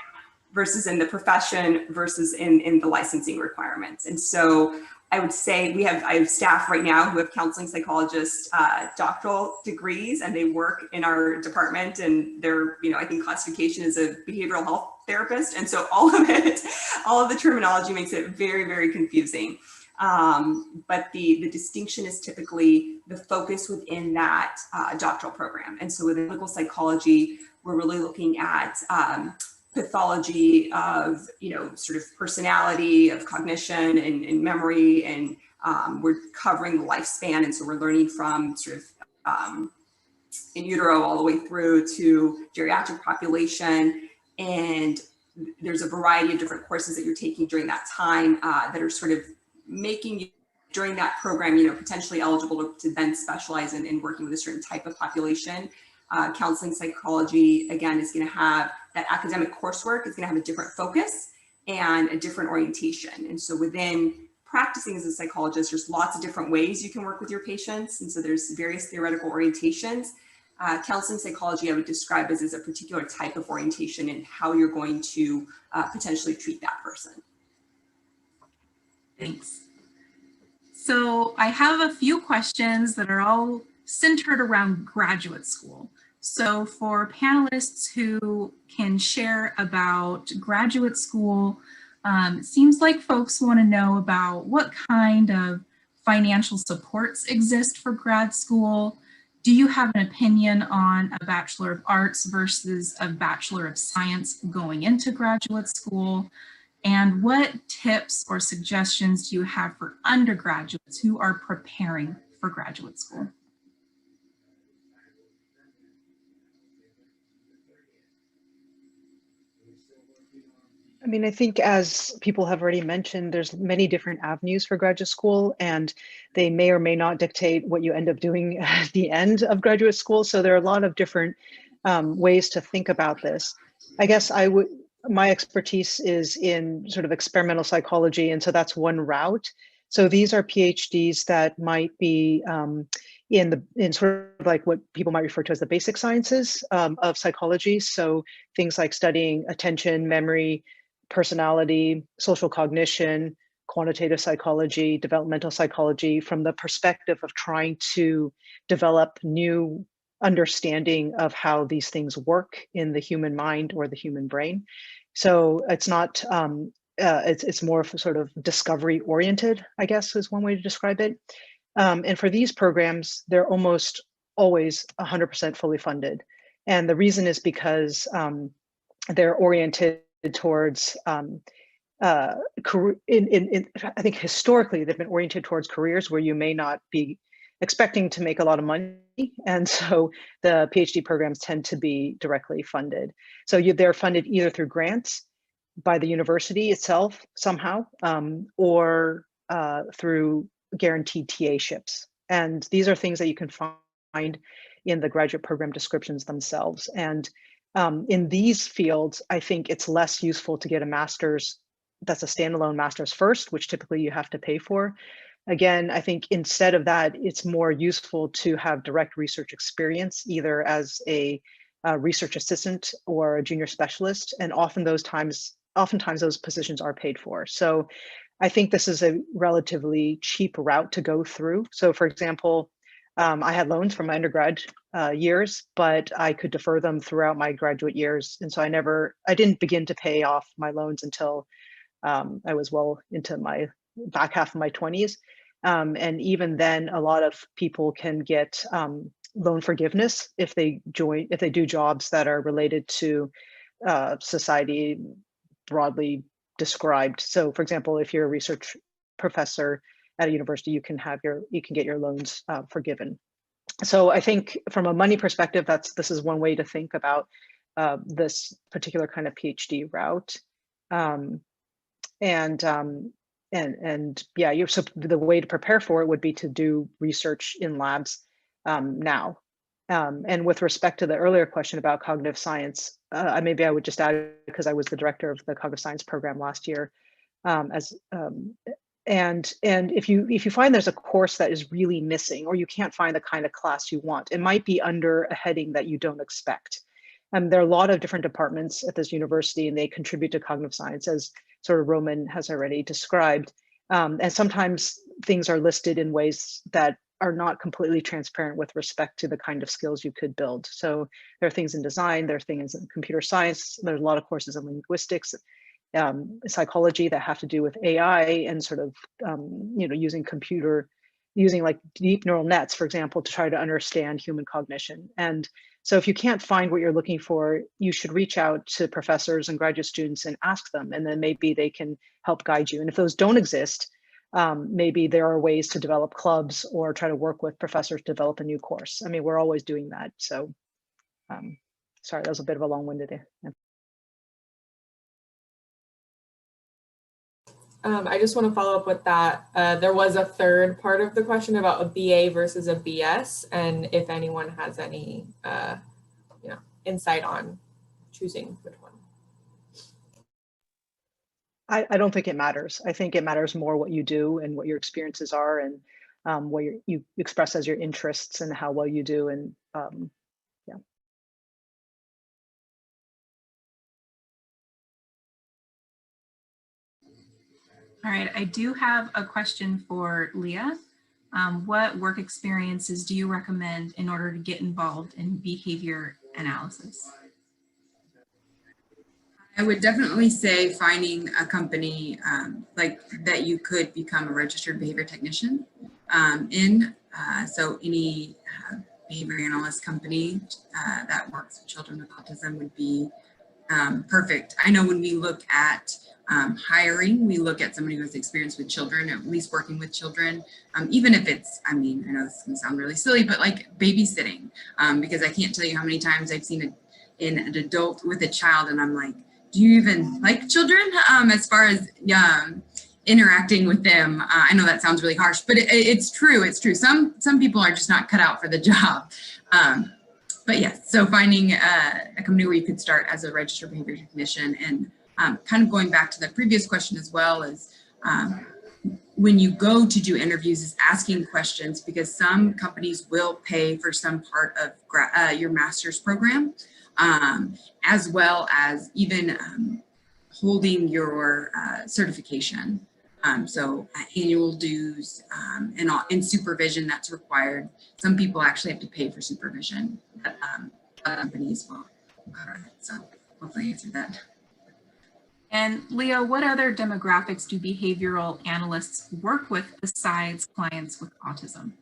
versus in the profession versus in the licensing requirements. And so I would say I have staff right now who have counseling psychologist doctoral degrees, and they work in our department, and their, I think classification is a behavioral health therapist. And so all of the terminology makes it very, very confusing. But the distinction is typically the focus within that doctoral program. And so with clinical psychology, we're really looking at pathology of, sort of personality, of cognition and memory, and we're covering the lifespan. And so we're learning from sort of in utero all the way through to geriatric population. And there's a variety of different courses that you're taking during that time that are sort of making you during that program, potentially eligible to then specialize in working with a certain type of population. Counseling psychology, again, is going to have that academic coursework is going to have a different focus and a different orientation. And so within practicing as a psychologist, there's lots of different ways you can work with your patients. And so there's various theoretical orientations. Counseling psychology, I would describe as a particular type of orientation and how you're going to potentially treat that person. Thanks. So I have a few questions that are all centered around graduate school. So for panelists who can share about graduate school, it seems like folks want to know about what kind of financial supports exist for grad school. Do you have an opinion on a Bachelor of Arts versus a Bachelor of Science going into graduate school? And what tips or suggestions do you have for undergraduates who are preparing for graduate school? I mean, I think as people have already mentioned, there's many different avenues for graduate school, and they may or may not dictate what you end up doing at the end of graduate school. So there are a lot of different ways to think about this. I guess my expertise is in sort of experimental psychology, and so that's one route. So these are PhDs that might be in sort of like what people might refer to as the basic sciences of psychology. So things like studying attention, memory, personality, social cognition, quantitative psychology, developmental psychology, from the perspective of trying to develop new understanding of how these things work in the human mind or the human brain. So it's not, it's more of a sort of discovery oriented, I guess is one way to describe it. And for these programs, they're almost always 100% fully funded. And the reason is because they're oriented towards, I think historically, they've been oriented towards careers where you may not be expecting to make a lot of money. And so the PhD programs tend to be directly funded. So they're funded either through grants by the university itself somehow, or through guaranteed TA-ships. And these are things that you can find in the graduate program descriptions themselves. And in these fields, I think it's less useful to get a master's that's a standalone master's first, which typically you have to pay for. Again, I think instead of that, it's more useful to have direct research experience, either as a research assistant or a junior specialist, and oftentimes those positions are paid for. So I think this is a relatively cheap route to go through. So for example, I had loans from my undergrad years, but I could defer them throughout my graduate years. And so I didn't begin to pay off my loans until I was well into my back half of my 20s. And even then, a lot of people can get loan forgiveness if they do jobs that are related to society broadly described. So for example, if you're a research professor at a university, you can get your loans forgiven. So I think from a money perspective, this is one way to think about this particular kind of PhD route. And yeah, so the way to prepare for it would be to do research in labs now. And with respect to the earlier question about cognitive science, maybe I would just add, because I was the director of the cognitive science program last year, and if you find there's a course that is really missing, or you can't find the kind of class you want, it might be under a heading that you don't expect. There are a lot of different departments at this university, and they contribute to cognitive science, as sort of Roman has already described. And sometimes things are listed in ways that are not completely transparent with respect to the kind of skills you could build. So there are things in design, there are things in computer science, there's a lot of courses in linguistics, psychology that have to do with AI and sort of, using like deep neural nets, for example, to try to understand human cognition. And so if you can't find what you're looking for, you should reach out to professors and graduate students and ask them, and then maybe they can help guide you. And if those don't exist, maybe there are ways to develop clubs or try to work with professors to develop a new course. I mean, we're always doing that. So sorry, that was a bit of a long-winded answer. I just want to follow up with that. There was a third part of the question about a BA versus a BS, and if anyone has any insight on choosing which one. I don't think it matters. I think it matters more what you do and what your experiences are, and what you express as your interests and how well you do. And yeah. All right, I do have a question for Leah. What work experiences do you recommend in order to get involved in behavior analysis? I would definitely say finding a company like that you could become a registered behavior technician in. So any behavior analyst company that works with children with autism would be perfect. I know when we look at hiring, we look at somebody who has experience with children, at least working with children, even if it's, I mean, I know this can sound really silly, but like babysitting, because I can't tell you how many times I've seen an adult with a child and I'm like, do you even like children? As far as interacting with them, I know that sounds really harsh, but it's true. It's true. Some people are just not cut out for the job. But yes, so finding a company where you could start as a registered behavior technician, and kind of going back to the previous question as well, is when you go to do interviews is asking questions, because some companies will pay for some part of your master's program, as well as even holding your certification. So annual dues and supervision that's required. Some people actually have to pay for supervision. Companies will cover it. So hopefully I answered that. And Leah, what other demographics do behavioral analysts work with besides clients with autism?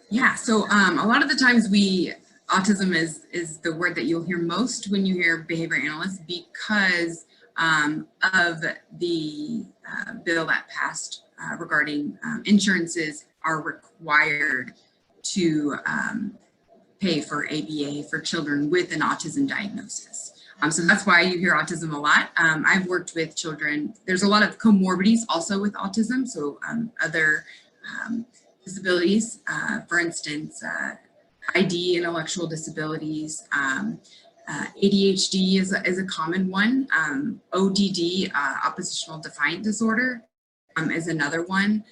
Yeah, so a lot of the times autism is the word that you'll hear most when you hear behavior analysts, because of the bill that passed regarding insurances are required to pay for ABA for children with an autism diagnosis. So that's why you hear autism a lot. I've worked with children. There's a lot of comorbidities also with autism. So other disabilities, for instance, ID, intellectual disabilities, ADHD is a common one. ODD, oppositional defiant disorder, is another one.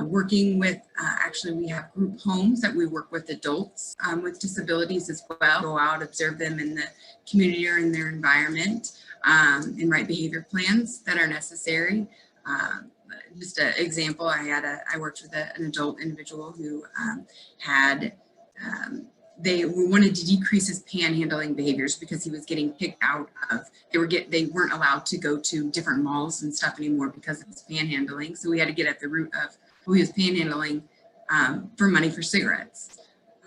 Working with, actually we have group homes that we work with adults with disabilities as well. Go out, observe them in the community or in their environment, and write behavior plans that are necessary. Just an example, I worked with an adult individual who had, we wanted to decrease his panhandling behaviors because he was getting kicked out of, they weren't allowed to go to different malls and stuff anymore because of his panhandling. So we had to get at the root of who he was panhandling for money for cigarettes.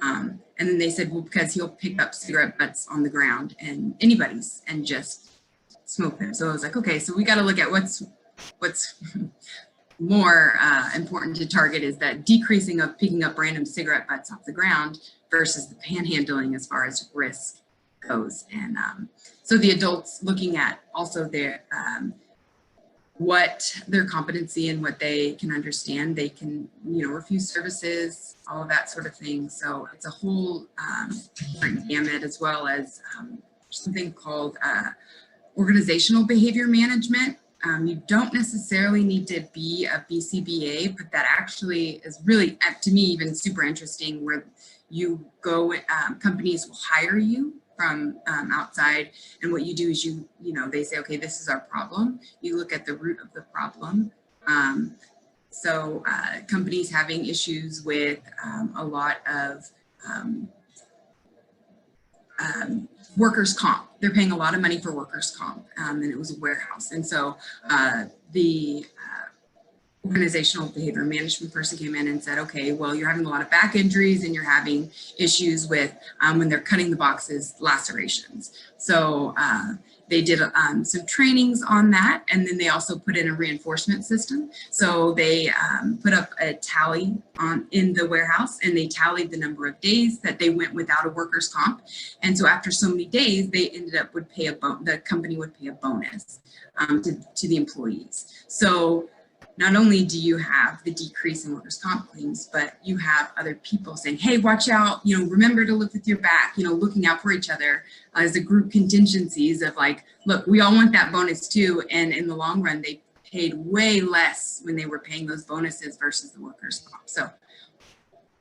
And then they said, well, because he'll pick up cigarette butts on the ground and anybody's and just smoke them. So I was like, okay, so we got to look at what's more important to target is that decreasing of picking up random cigarette butts off the ground versus the panhandling as far as risk goes. And so the adults looking at also their what their competency and what they can understand, they can, refuse services, all of that sort of thing. So it's a whole different gamut, as well as something called organizational behavior management. You don't necessarily need to be a BCBA, but that actually is really, to me, even super interesting, where you go, companies will hire you from outside, and what you do is they say, okay, this is our problem. You look at the root of the problem. So companies having issues with a lot of workers' comp. They're paying a lot of money for workers' comp, and it was a warehouse. And so the organizational behavior management person came in and said, okay, well, you're having a lot of back injuries and you're having issues with, when they're cutting the boxes, lacerations. So they did some trainings on that. And then they also put in a reinforcement system. So they put up a tally in the warehouse, and they tallied the number of days that they went without a workers' comp. And so after so many days, they ended up the company would pay a bonus to the employees. So not only do you have the decrease in workers' comp claims, but you have other people saying, hey, watch out, remember to lift with your back, looking out for each other as a group contingencies of like, look, we all want that bonus too. And in the long run, they paid way less when they were paying those bonuses versus the workers' comp. So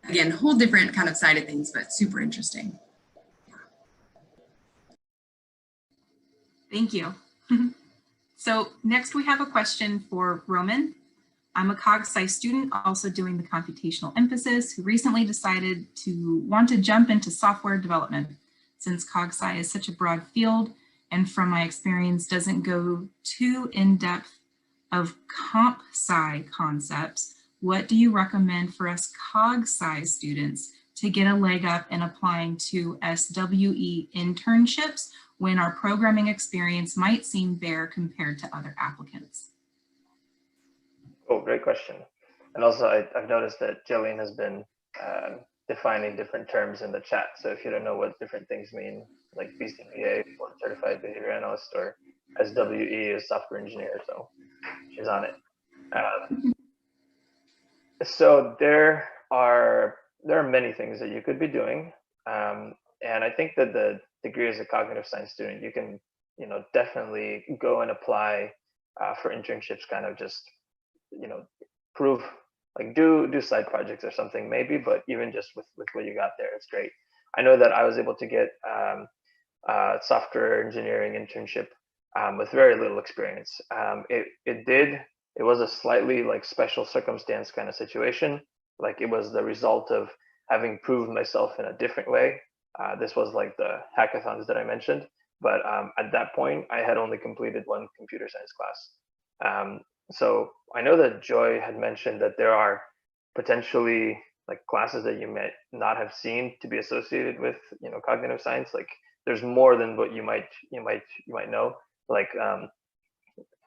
again, whole different kind of side of things, but super interesting. Thank you. So next we have a question for Roman. I'm a CogSci student also doing the computational emphasis who recently decided to want to jump into software development since CogSci is such a broad field and from my experience doesn't go too in-depth of comp sci concepts. What do you recommend for us CogSci students to get a leg up in applying to SWE internships when our programming experience might seem bare compared to other applicants? Oh, great question. And also, I've noticed that Jillian has been defining different terms in the chat. So if you don't know what different things mean, like BCBA, Board Certified Behavior Analyst, or SWE is Software Engineer, so she's on it. So there are many things that you could be doing. And I think that the degree as a cognitive science student, you can, definitely go and apply for internships, kind of just, prove, like do side projects or something maybe, but even just with what you got there, it's great. I know that I was able to get a software engineering internship with very little experience. It was a slightly like special circumstance kind of situation. Like it was the result of having proved myself in a different way. This was like the hackathons that I mentioned, but at that point I had only completed one computer science class. So I know that Joy had mentioned that there are potentially like classes that you might not have seen to be associated with, cognitive science. Like there's more than what you might know. Like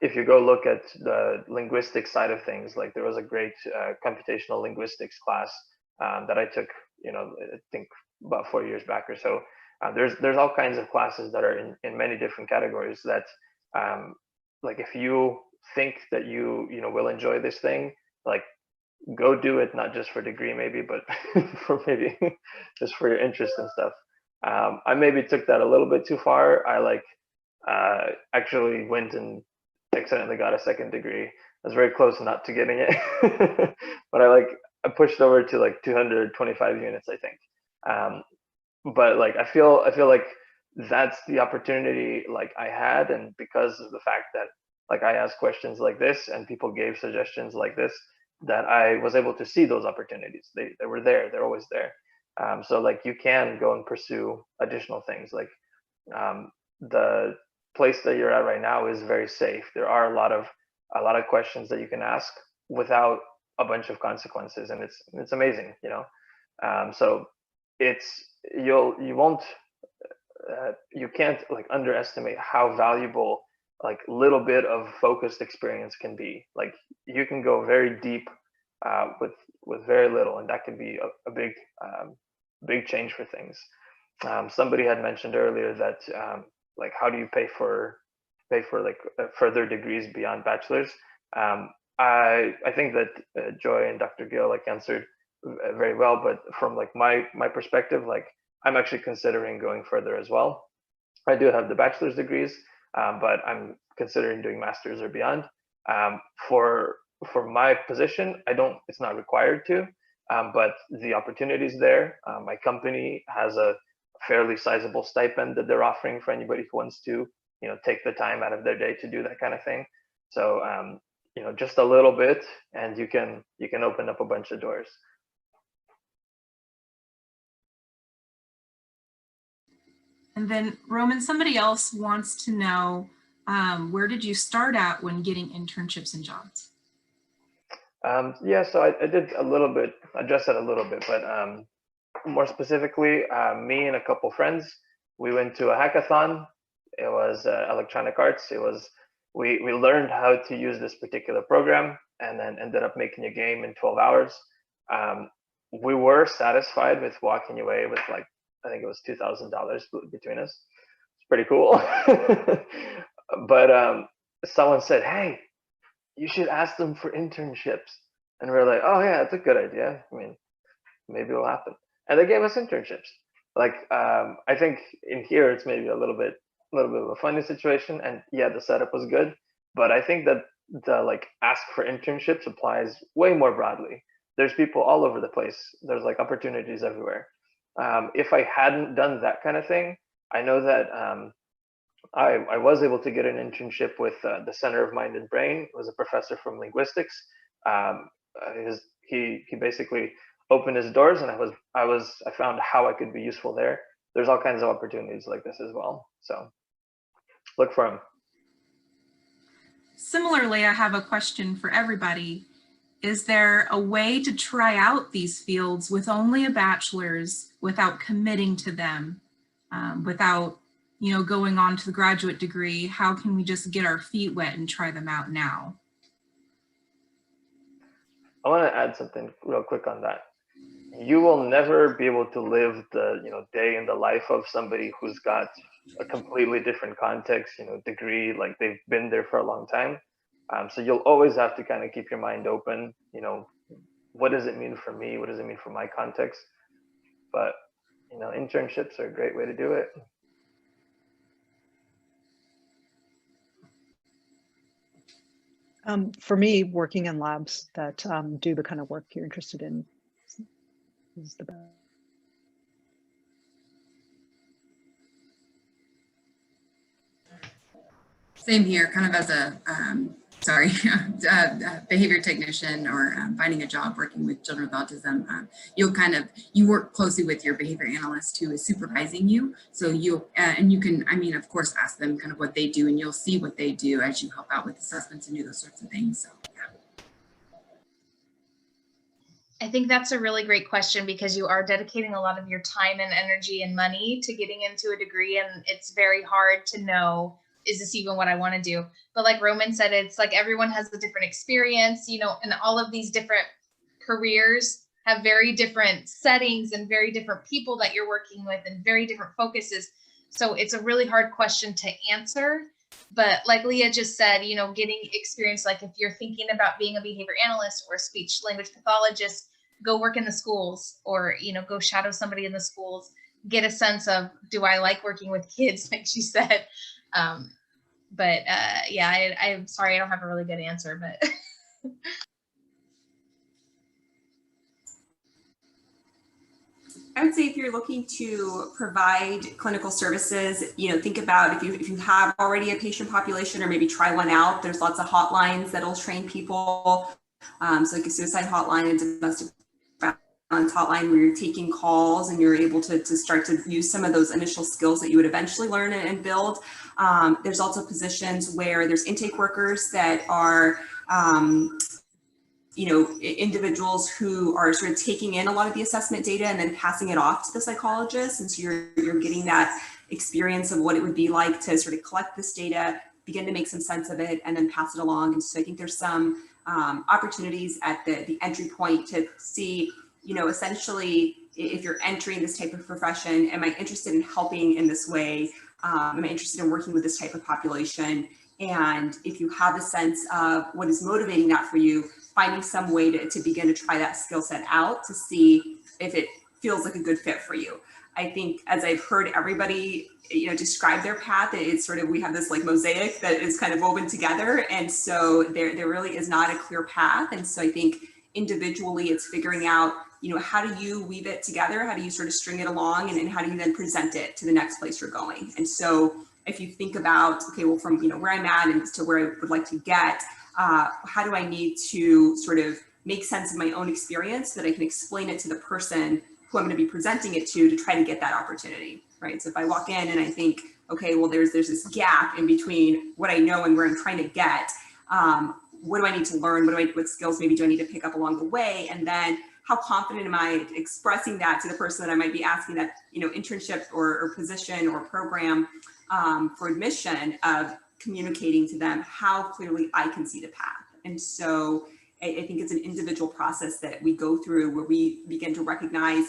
if you go look at the linguistic side of things, like there was a great computational linguistics class that I took, I think about 4 years back or so. There's all kinds of classes that are in many different categories that, like if you think that you will enjoy this thing, like go do it, not just for degree maybe, but for maybe just for your interest and stuff. I maybe took that a little bit too far. I actually went and accidentally got a second degree. I was very close not to getting it, but I pushed over to like 225 units, I think. But like I feel like that's the opportunity like I had, and because of the fact that like I asked questions like this and people gave suggestions like this, that I was able to see those opportunities. They were there. They're always there. So like you can go and pursue additional things. Like the place that you're at right now is very safe. There are a lot of questions that you can ask without a bunch of consequences, and it's amazing, you know. So you can't like underestimate how valuable like little bit of focused experience can be. Like you can go very deep with very little, and that can be a big change for things. Somebody had mentioned earlier that like how do you pay for like further degrees beyond bachelor's? I think that Joy and Dr. Gill like answered very well, but from like my perspective, like I'm actually considering going further as well. I do have the bachelor's degrees, but I'm considering doing master's or beyond. For my position, it's not required to, but the opportunity is there. My company has a fairly sizable stipend that they're offering for anybody who wants to, take the time out of their day to do that kind of thing. So, just a little bit, and you can open up a bunch of doors. And then Roman, somebody else wants to know, where did you start at when getting internships and jobs? Yeah, so I did a little bit, address that a little bit, but more specifically, me and a couple friends, we went to a hackathon. It was electronic arts. We learned how to use this particular program and then ended up making a game in 12 hours. We were satisfied with walking away with like, I think it was $2,000 between us. It's pretty cool. But someone said, hey, you should ask them for internships. And we were like, oh yeah, that's a good idea. I mean, maybe it'll happen. And they gave us internships. Like, I think in here, it's maybe a little bit of a funny situation. And yeah, the setup was good. But I think that the like ask for internships applies way more broadly. There's people all over the place. There's like opportunities everywhere. If I hadn't done that kind of thing, I know that I was able to get an internship with the Center of Mind and Brain. It was a professor from linguistics. He basically opened his doors, and I found how I could be useful there. There's all kinds of opportunities like this as well. So look for them. Similarly, I have a question for everybody. Is there a way to try out these fields with only a bachelor's without committing to them, without going on to the graduate degree? How can we just get our feet wet and try them out now? I want to add something real quick on that. You will never be able to live the day in the life of somebody who's got a completely different context, degree, like they've been there for a long time. So you'll always have to kind of keep your mind open. What does it mean for me? What does it mean for my context? But internships are a great way to do it. For me, working in labs that do the kind of work you're interested in is the best. Same here, kind of as a, behavior technician or finding a job working with children with autism. You work closely with your behavior analyst who is supervising you. So you can, of course, ask them kind of what they do, and you'll see what they do as you help out with assessments and do those sorts of things. So, yeah. I think that's a really great question, because you are dedicating a lot of your time and energy and money to getting into a degree, and it's very hard to know, is this even what I want to do? But like Roman said, it's like everyone has a different experience, and all of these different careers have very different settings and very different people that you're working with and very different focuses. So it's a really hard question to answer. But like Leah just said, you know, getting experience, like if you're thinking about being a behavior analyst or a speech language pathologist, go work in the schools, or, you know, go shadow somebody in the schools, get a sense of, do I like working with kids, like she said. Yeah, I'm sorry, I don't have a really good answer, but. I would say if you're looking to provide clinical services, you know, think about if you have already a patient population, or maybe try one out. There's lots of hotlines that'll train people. So like a suicide hotline and domestic violence hotline, where you're taking calls and you're able to start to use some of those initial skills that you would eventually learn and build. There's also positions where there's intake workers that are you know, individuals who are sort of taking in a lot of the assessment data and then passing it off to the psychologist. And so you're getting that experience of what it would be like to sort of collect this data, begin to make some sense of it, and then pass it along. And so I think there's some opportunities at the entry point to see, you know, essentially, if you're entering this type of profession, am I interested in helping in this way? Am I interested in working with this type of population? And if you have a sense of what is motivating that for you, finding some way to begin to try that skill set out to see if it feels like a good fit for you. I think as I've heard everybody, you know, describe their path, it's sort of, we have this like mosaic that is kind of woven together. And so there really is not a clear path. And so I think individually it's figuring out, you know, how do you weave it together? How do you sort of string it along? And how do you then present it to the next place you're going? And so if you think about, okay, well, from, you know, where I'm at and to where I would like to get, how do I need to sort of make sense of my own experience so that I can explain it to the person who I'm going to be presenting it to try to get that opportunity, right? So if I walk in and I think, okay, well, there's this gap in between what I know and where I'm trying to get, what do I need to learn? What skills maybe do I need to pick up along the way? And then how confident am I expressing that to the person that I might be asking that, you know, internship or position or program for admission, of communicating to them how clearly I can see the path. And so I think it's an individual process that we go through where we begin to recognize,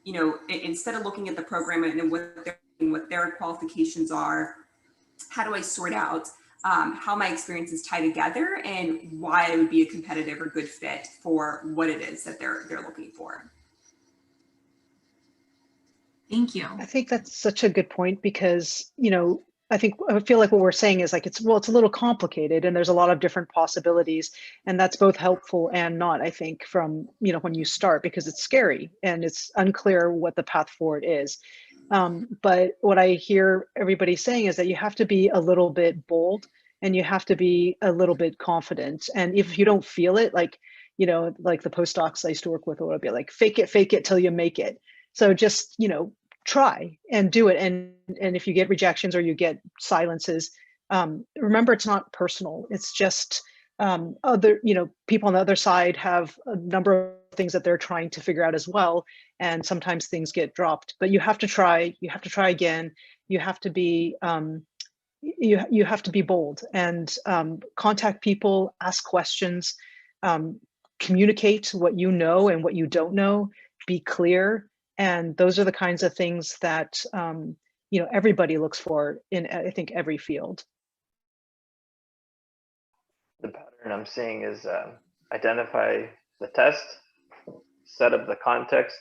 you know, instead of looking at the program and what their qualifications are, how do I sort out how my experiences tie together and why I would be a competitive or good fit for what it is that they're looking for. Thank you. I think that's such a good point because, you know, I feel like what we're saying is like, it's a little complicated and there's a lot of different possibilities, and that's both helpful and not, I think, from, you know, when you start, because it's scary and it's unclear what the path forward is. But what I hear everybody saying is that you have to be a little bit bold and you have to be a little bit confident. And if you don't feel it, like, you know, like the postdocs I used to work with would be like, fake it till you make it. So just, you know, try and do it. And if you get rejections or you get silences, remember, it's not personal. It's just other, you know, people on the other side have a number of things that they're trying to figure out as well. And sometimes things get dropped, but you have to try again. You have to be, you have to be bold and contact people, ask questions, communicate what you know and what you don't know, be clear. And those are the kinds of things that, you know, everybody looks for in, I think, every field. The pattern I'm seeing is identify the test, set up the context,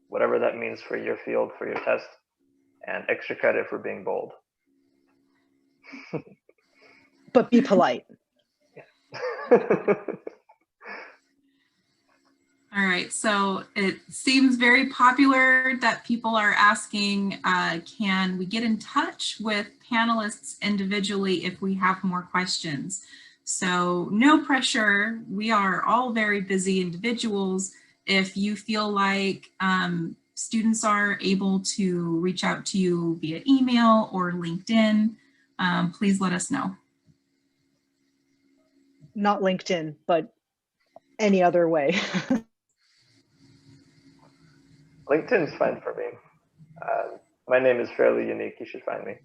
whatever that means for your field, for your test, and extra credit for being bold. But be polite. All right, so it seems very popular that people are asking, can we get in touch with panelists individually if we have more questions? So no pressure, we are all very busy individuals. If you feel like students are able to reach out to you via email or LinkedIn, please let us know. Not LinkedIn, but any other way. LinkedIn's fine for me. My name is fairly unique. You should find me.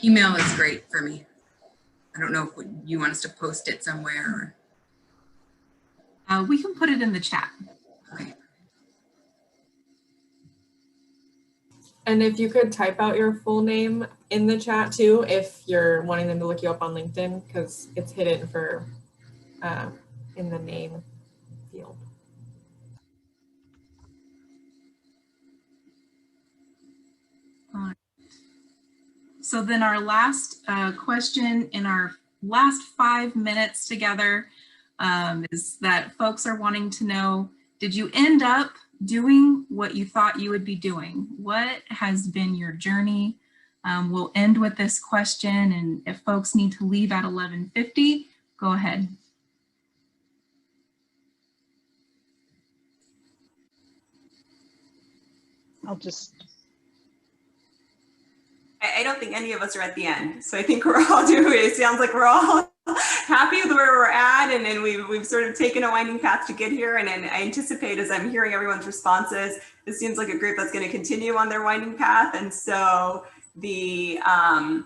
Email is great for me. I don't know if you want us to post it somewhere. We can put it in the chat. Okay. And if you could type out your full name in the chat too, if you're wanting them to look you up on LinkedIn, because it's hidden for in the name field. So then our last question in our last 5 minutes together is that folks are wanting to know, did you end up doing what you thought you would be doing? What has been your journey? We'll end with this question, and if folks need to leave at 11:50, go ahead. I'll just. I don't think any of us are at the end. So I think we're all doing it. It sounds like we're all happy with where we're at, and then we've sort of taken a winding path to get here. And I anticipate, as I'm hearing everyone's responses, this seems like a group that's going to continue on their winding path. And so I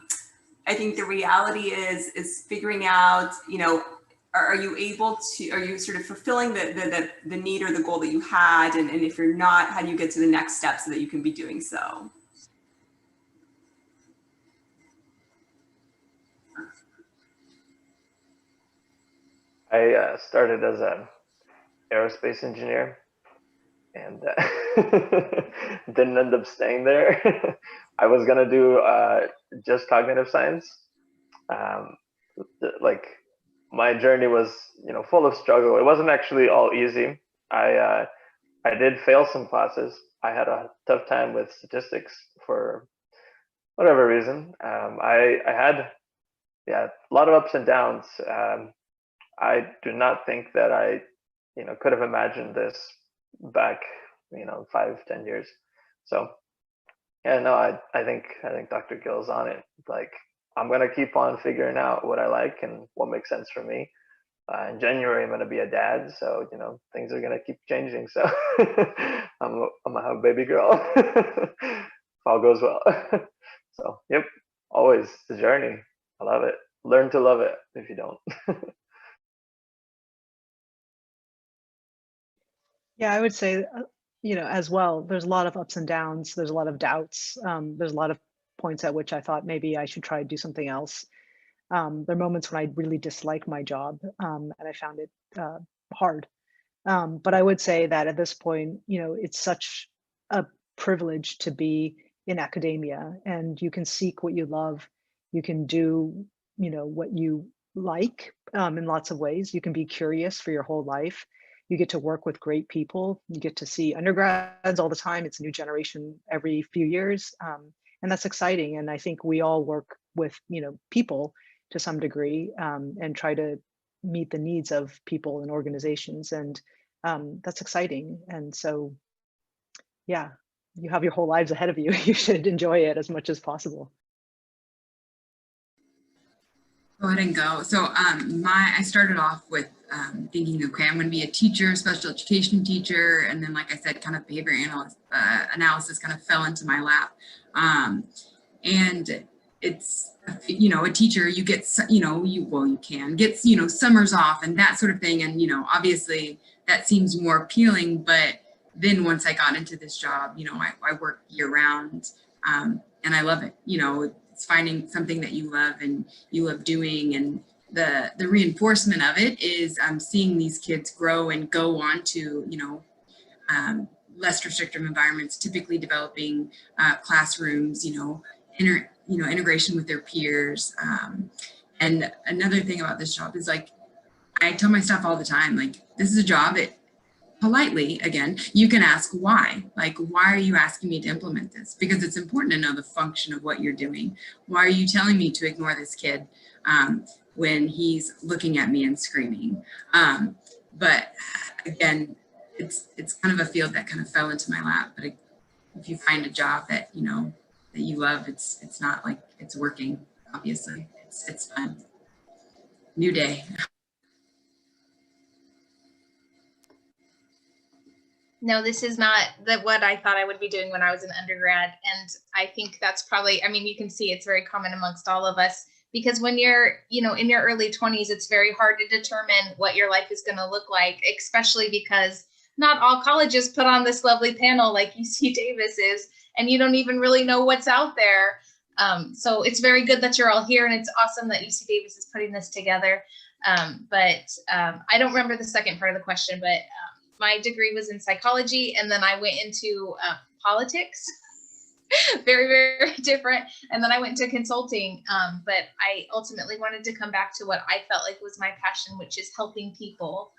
think the reality is figuring out, you know, are you sort of fulfilling the need or the goal that you had? And if you're not, how do you get to the next step so that you can be doing so? I started as an aerospace engineer and didn't end up staying there. I was gonna do just cognitive science. Like my journey was, you know, full of struggle. It wasn't actually all easy. I did fail some classes. I had a tough time with statistics for whatever reason. I had, yeah, a lot of ups and downs. I do not think that I, you know, could have imagined this back, you know, 5-10 years. So, yeah, no, I think Dr. Gill's on it. Like, I'm gonna keep on figuring out what I like and what makes sense for me. In January, I'm gonna be a dad, so you know things are gonna keep changing. So I'm gonna have a baby girl if all goes well. So, yep, always the journey. I love it. Learn to love it if you don't. Yeah, I would say, you know, as well, there's a lot of ups and downs. There's a lot of doubts. There's a lot of points at which I thought maybe I should try to do something else. There are moments when I really dislike my job and I found it hard. But I would say that at this point, you know, it's such a privilege to be in academia, and you can seek what you love. You can do, you know, what you like in lots of ways. You can be curious for your whole life. You get to work with great people. You get to see undergrads all the time. It's a new generation every few years. And that's exciting. And I think we all work with, you know, people to some degree and try to meet the needs of people and organizations. And that's exciting. And so, yeah, you have your whole lives ahead of you. You should enjoy it as much as possible. Go ahead and go. So I started off with thinking, okay, I'm going to be a teacher, special education teacher. And then, like I said, kind of behavior analysis kind of fell into my lap. And it's, you know, a teacher, you get, you know, you can get, you know, summers off and that sort of thing. And, you know, obviously that seems more appealing. But then once I got into this job, you know, I work year round and I love it. You know, it's finding something that you love and you love doing, and the reinforcement of it is seeing these kids grow and go on to, you know, less restrictive environments, typically developing classrooms, you know, integration with their peers. And another thing about this job is, like, I tell my staff all the time, like, this is a job that, politely, again, you can ask why. Like, why are you asking me to implement this? Because it's important to know the function of what you're doing. Why are you telling me to ignore this kid when he's looking at me and screaming? But again, it's kind of a field that kind of fell into my lap. But if you find a job that, you know, that you love, it's not like it's working, obviously. It's fun. New day. No, this is not what I thought I would be doing when I was an undergrad. And I think that's probably, I mean, you can see it's very common amongst all of us. because when you're, in your early 20s, it's very hard to determine what your life is going to look like, especially because not all colleges put on this lovely panel like UC Davis is, and you don't even really know what's out there. So it's very good that you're all here, and it's awesome that UC Davis is putting this together. But I don't remember the second part of the question, but my degree was in psychology, and then I went into politics. Very, very different. And then I went to consulting, but I ultimately wanted to come back to what I felt like was my passion, which is helping people.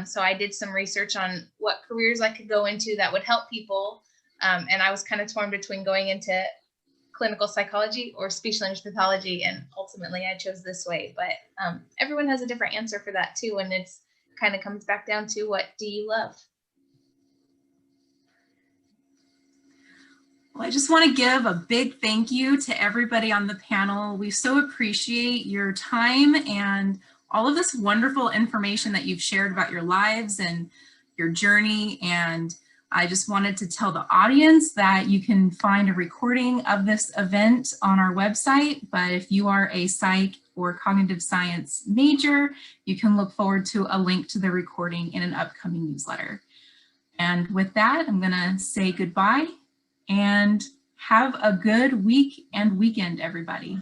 So I did some research on what careers I could go into that would help people. And I was kind of torn between going into clinical psychology or speech language pathology. And ultimately I chose this way, but everyone has a different answer for that too. And it's kind of comes back down to, what do you love? Well, I just want to give a big thank you to everybody on the panel. We so appreciate your time and all of this wonderful information that you've shared about your lives and your journey. And I just wanted to tell the audience that you can find a recording of this event on our website, but if you are a psych or cognitive science major, you can look forward to a link to the recording in an upcoming newsletter. And with that, I'm going to say goodbye and have a good week and weekend, everybody.